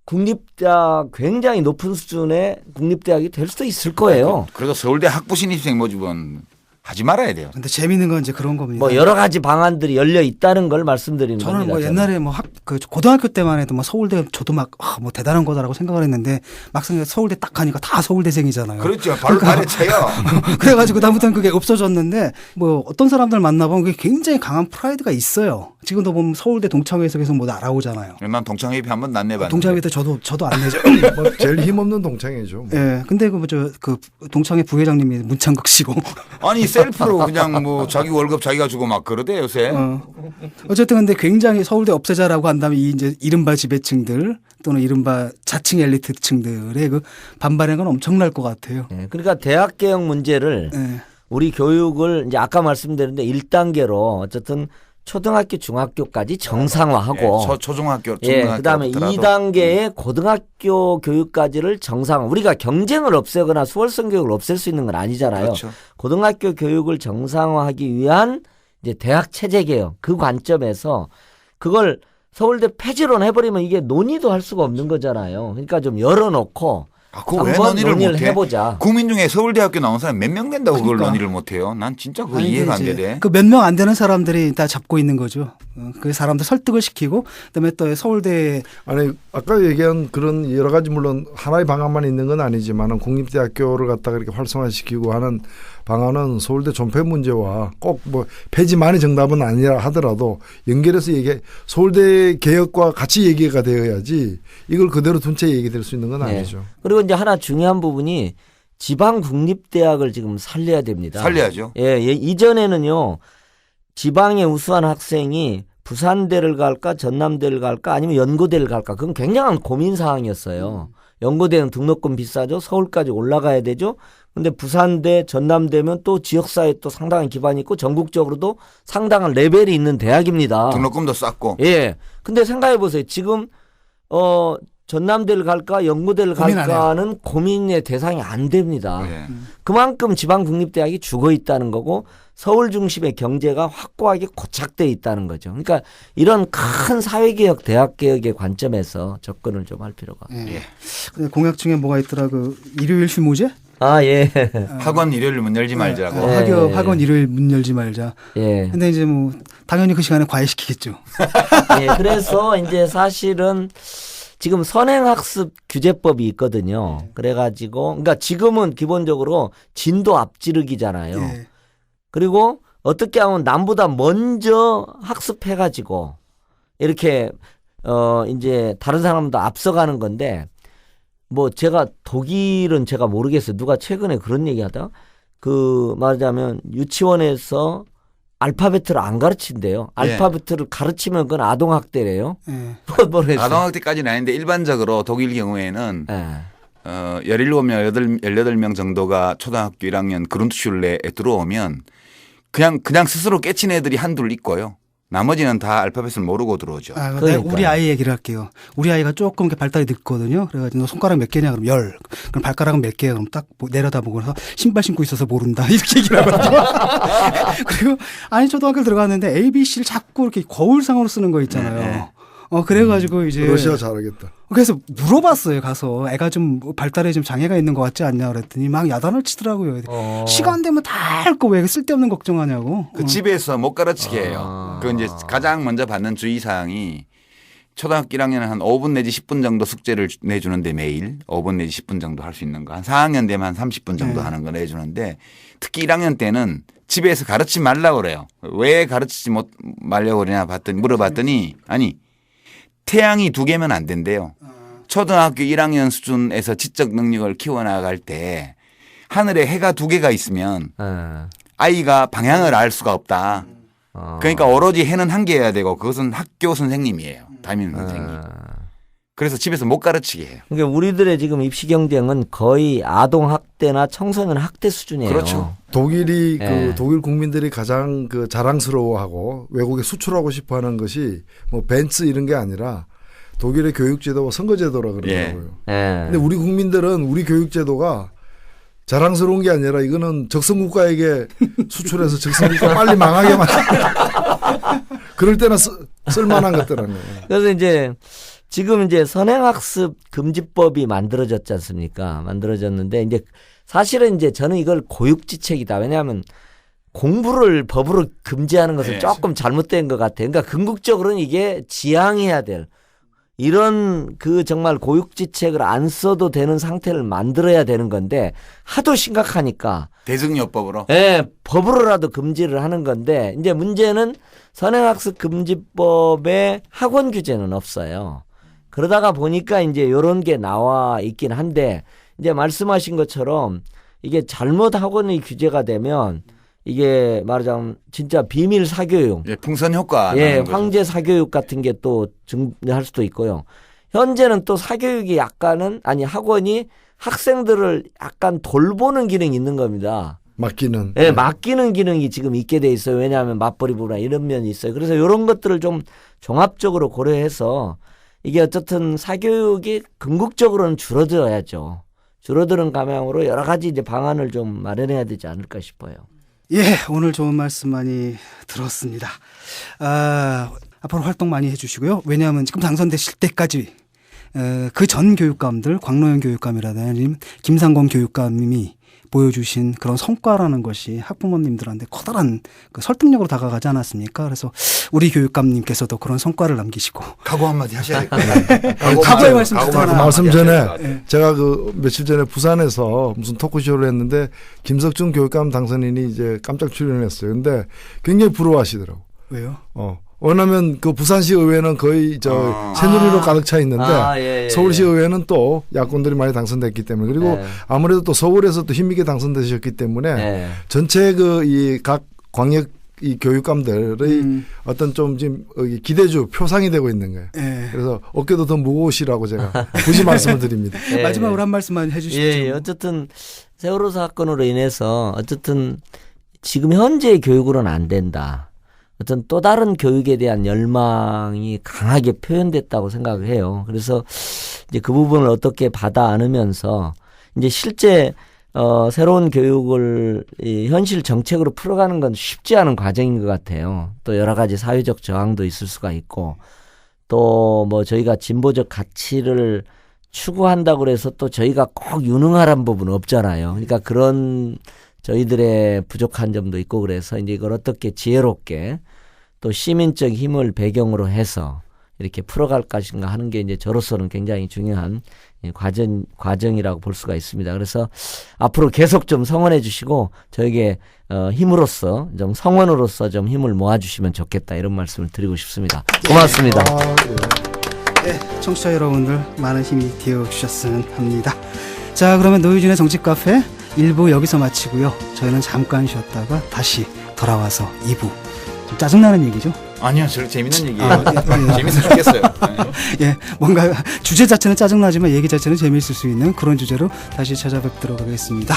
S3: 국립대학 굉장히 높은 수준의 국립대학이 될 수도 있을 거예요.
S5: 그래서 서울대 학부 신입생 모집은 하지 말아야 돼요.
S1: 근데 재미있는 건 이제 그런 겁니다.
S3: 뭐 여러 가지 방안들이 열려 있다는 걸 말씀드리는
S1: 저는
S3: 겁니다.
S1: 뭐 옛날에 뭐 고등학교 때만 해도 뭐 서울대 저도 막 뭐 대단한 거다라고 생각을 했는데 막상 서울대 딱 가니까 다 서울대생이잖아요.
S5: 그렇죠. 바로 발에 차요.
S1: 그래가지고 다음부터는 그게 없어졌는데 뭐 어떤 사람들 만나보면 그게 굉장히 강한 프라이드가 있어요. 지금도 보면 서울대 동창회에서 계속 뭐 날아오잖아요.
S5: 난 동창회비 한 번도 안 내봤는데.
S1: 동창회 때 저도 안 내죠.
S4: 뭐 제일 힘없는 동창회죠. 뭐.
S1: 예. 근데 그 동창회 부회장님이 문창극 씨고.
S5: 아니 셀프로 그냥 뭐 자기 월급 자기가 주고 막 그러대 요새.
S1: 어쨌든 근데 굉장히 서울대 없애자라고 한다면 이 이제 이른바 지배층들 또는 이른바 자칭 엘리트층들의 그 반발의 건 엄청날 것 같아요.
S3: 네, 그러니까 대학 개혁 문제를
S1: 예.
S3: 우리 교육을 이제 아까 말씀드렸는데 1단계로 어쨌든 초등학교 중학교까지 정상화하고
S5: 초중학교
S3: 예, 그다음에 2단계의 고등학교 교육까지를 정상화. 우리가 경쟁을 없애거나 수월성 교육을 없앨 수 있는 건 아니잖아요.
S5: 그렇죠.
S3: 고등학교 교육을 정상화하기 위한 이제 대학 체제 개혁 그 관점에서 그걸 서울대 폐지론 해버리면 이게 논의도 할 수가 없는 거잖아요. 그러니까 좀 열어놓고
S5: 그거 왜
S3: 한번
S5: 논의를 못해?
S3: 해보자.
S5: 국민 중에 서울대학교 나온 사람 몇 명 된다고 그걸
S1: 그러니까.
S5: 논의를 못해요? 난 진짜 그거
S1: 아니,
S5: 이해가 안
S1: 이제
S5: 되네.
S1: 그 몇 명 안 되는 사람들이 다 잡고 있는 거죠. 그 사람들 설득을 시키고 그다음에 또 서울대
S4: 아니 아까 얘기한 그런 여러 가지 물론 하나의 방안만 있는 건 아니지만은 국립대학교를 갖다가 이렇게 활성화시키고 하는 방안은 서울대 존폐 문제와 꼭 뭐 폐지만이 정답은 아니라 하더라도 연결해서 서울대 개혁과 같이 얘기가 되어야지 이걸 그대로 둔 채 얘기될 수 있는 건
S3: 네.
S4: 아니죠.
S3: 그리고 이제 하나 중요한 부분이 지방 국립대학을 지금 살려야 됩니다.
S5: 살려야죠.
S3: 예, 이전에는요 지방의 우수한 학생이 부산대를 갈까 전남대를 갈까 아니면 연고대를 갈까 그건 굉장한 고민 사항이었어요. 연고대는 등록금 비싸죠. 서울까지 올라가야 되죠. 근데 부산대 전남대면 또 지역사회에 또 상당한 기반이 있고 전국적으로도 상당한 레벨이 있는 대학입니다.
S5: 등록금도 쌌고.
S3: 예. 근데 생각해 보세요. 지금 전남대를 갈까 연고대를
S1: 고민 안
S3: 갈까는 고민의 대상이 안 됩니다.
S5: 예.
S3: 그만큼 지방국립대학이 죽어 있다는 거고 서울 중심의 경제가 확고하게 고착돼 있다는 거죠. 그러니까 이런 큰 사회개혁, 대학개혁의 관점에서 접근을 좀 할 필요가.
S1: 예. 근데 공약 중에 뭐가 있더라 그 일요일 휴무제?
S3: 아, 예.
S5: 학원 일요일 문 열지 말자고.
S3: 예.
S1: 학원 일요일 문 열지 말자.
S3: 예.
S1: 근데 이제 뭐 당연히 그 시간에 과외시키겠죠.
S3: 예. 그래서 이제 사실은 지금 선행학습 규제법이 있거든요. 그래가지고, 그러니까 지금은 기본적으로 진도 앞지르기잖아요.
S1: 예.
S3: 그리고 어떻게 하면 남보다 먼저 학습해가지고 이렇게 이제 다른 사람도 앞서가는 건데 뭐 제가 독일은 제가 모르겠어요. 누가 최근에 그런 얘기하다 말하자면 유치원에서 알파벳을 안 가르친대요. 알파벳을 가르치면 그건 아동학대래요. 모르겠어요.
S5: 아동학대까지는 아닌데 일반적으로 독일 경우에는 17명, 18명 정도가 초등학교 1학년 그룬트슐레에 들어오면 그냥 스스로 깨친 애들이 한둘 있고요. 나머지는 다 알파벳을 모르고 들어오죠.
S1: 내가 우리 아이 얘기를 할게요. 우리 아이가 조금 이렇게 발달이 늦거든요. 그래가지고 너 손가락 몇 개냐? 그럼 10. 그럼 발가락은 몇 개야? 그럼 딱 내려다보고서 신발 신고 있어서 모른다. 이렇게 얘기를 하거든요. 그리고 아니 초등학교 들어갔는데 ABC를 자꾸 이렇게 거울상으로 쓰는 거 있잖아요. 그래가지고 이제
S4: 러시아 잘하겠다.
S1: 그래서 물어봤어요. 가서 애가 좀 발달에 좀 장애가 있는 것 같지 않냐 그랬더니 막 야단을 치더라고요. 시간 되면 다 할 거 왜 쓸데없는 걱정하냐고.
S5: 집에서 못 가르치게 해요. 그 이제 가장 먼저 받는 주의사항이 초등학교 1학년은 한 5분 내지 10분 정도 숙제를 내주는데 매일 5분 내지 10분 정도 할 수 있는 거. 한 4학년 되면 한 30분 정도 하는 거 내주는데 특히 1학년 때는 집에서 가르치지 말라고 그래요. 왜 가르치지 말려고 그러냐 물어봤더니 아니 태양이 2개면 안 된대요. 초등학교 1학년 수준에서 지적 능력을 키워나갈 때 하늘에 해가 2개가 있으면 아이가 방향을 알 수가 없다. 그러니까 오로지 해는 1개여야 되고 그것은 학교 선생님이에요. 담임 선생님. 그래서 집에서 못 가르치게 해요.
S3: 그러니까 우리들의 지금 입시 경쟁은 거의 아동 학대나 청소년 학대 수준이에요.
S5: 그렇죠.
S4: 독일이 독일 국민들이 가장 자랑스러워하고 외국에 수출하고 싶어하는 것이 뭐 벤츠 이런 게 아니라 독일의 교육제도와 선거제도라 그러더라고요. 근데 우리 국민들은 우리 교육제도가 자랑스러운 게 아니라 이거는 적성국가에게 수출해서 적성국가 빨리 망하게 만든다. 그럴 때나 쓸만한 것들은.
S3: 그래서 이제 지금 이제 선행학습 금지법이 만들어졌지 않습니까? 만들어졌는데 이제 사실은 이제 저는 이걸 고육지책이다. 왜냐하면 공부를 법으로 금지하는 것은 조금 잘못된 것 같아요. 그러니까 궁극적으로는 이게 지향해야 될 이런 정말 고육지책을 안 써도 되는 상태를 만들어야 되는 건데 하도 심각하니까
S5: 대승요법으로.
S3: 법으로라도 금지를 하는 건데 이제 문제는 선행학습 금지법에 학원 규제는 없어요. 그러다가 보니까 이제 이런 게 나와 있긴 한데 이제 말씀하신 것처럼 이게 잘못 학원이 규제가 되면 이게 말하자면 진짜 비밀 사교육,
S5: 풍선 효과,
S3: 황제 사교육 같은 게 또 증할 수도 있고요. 현재는 또 사교육이 학원이 학생들을 약간 돌보는 기능이 있는 겁니다.
S4: 맡기는.
S3: 맡기는 기능이 지금 있게 돼 있어요. 왜냐하면 맞벌이 부부나 이런 면이 있어요. 그래서 이런 것들을 좀 종합적으로 고려해서 이게 어쨌든 사교육이 궁극적으로는 줄어들어야죠. 줄어드는 방향으로 여러 가지 이제 방안을 좀 마련해야 되지 않을까 싶어요.
S1: 오늘 좋은 말씀 많이 들었습니다. 앞으로 활동 많이 해주시고요. 왜냐하면 지금 당선되실 때까지 그 전 교육감들, 광노현 교육감이라든지 김상건 교육감님이 보여주신 그런 성과라는 것이 학부모님들한테 커다란 설득력으로 다가가지 않았습니까? 그래서 우리 교육감님께서도 그런 성과를 남기시고
S5: 각오 한마디 하셔야 될 것 같아요.
S1: 각오의 말씀
S4: 말씀 전에 제가 며칠 전에 부산에서 무슨 토크쇼를 했는데 김석준 교육감 당선인이 이제 깜짝 출연했어요. 근데 굉장히 부러워하시더라고.
S1: 왜요?
S4: 왜냐하면 그 부산시 의회는 거의 새누리로 가득 차 있는데 서울시 의회는 또 야권들이 많이 당선됐기 때문에 그리고 아무래도 또 서울에서 또 힘있게 당선되셨기 때문에 전체 이 각 광역 이 교육감들의 어떤 좀 지금 기대주 표상이 되고 있는 거예요. 그래서 어깨도 더 무거우시라고 제가 굳이 말씀을 드립니다.
S1: 마지막으로 한 말씀만 해주십시오.
S3: 어쨌든 세월호 사건으로 인해서 어쨌든 지금 현재의 교육으로는 안 된다. 어떤 또 다른 교육에 대한 열망이 강하게 표현됐다고 생각을 해요. 그래서 이제 그 부분을 어떻게 받아 안으면서 이제 실제 새로운 교육을 현실 정책으로 풀어가는 건 쉽지 않은 과정인 것 같아요. 또 여러 가지 사회적 저항도 있을 수가 있고 또 뭐 저희가 진보적 가치를 추구한다고 해서 또 저희가 꼭 유능하란 부분은 없잖아요. 그러니까 그런 저희들의 부족한 점도 있고 그래서 이제 이걸 어떻게 지혜롭게 또 시민적 힘을 배경으로 해서 이렇게 풀어갈 것인가 하는 게 이제 저로서는 굉장히 중요한 과정이라고 볼 수가 있습니다. 그래서 앞으로 계속 좀 성원해 주시고 저에게 힘으로써 좀 성원으로서 좀 힘을 모아주시면 좋겠다 이런 말씀을 드리고 싶습니다. 고맙습니다.
S1: 네, 청취자 여러분들 많은 힘이 되어 주셨으면 합니다. 자, 그러면 노유진의 정치 카페 1부 여기서 마치고요. 저희는 잠깐 쉬었다가 다시 돌아와서 2부. 좀 짜증나는 얘기죠?
S5: 아니요, 저 재밌는 얘기예요. 재밌어 죽겠어요.
S1: 예, 뭔가 주제 자체는 짜증나지만 얘기 자체는 재미있을 수 있는 그런 주제로 다시 찾아뵙도록 하겠습니다.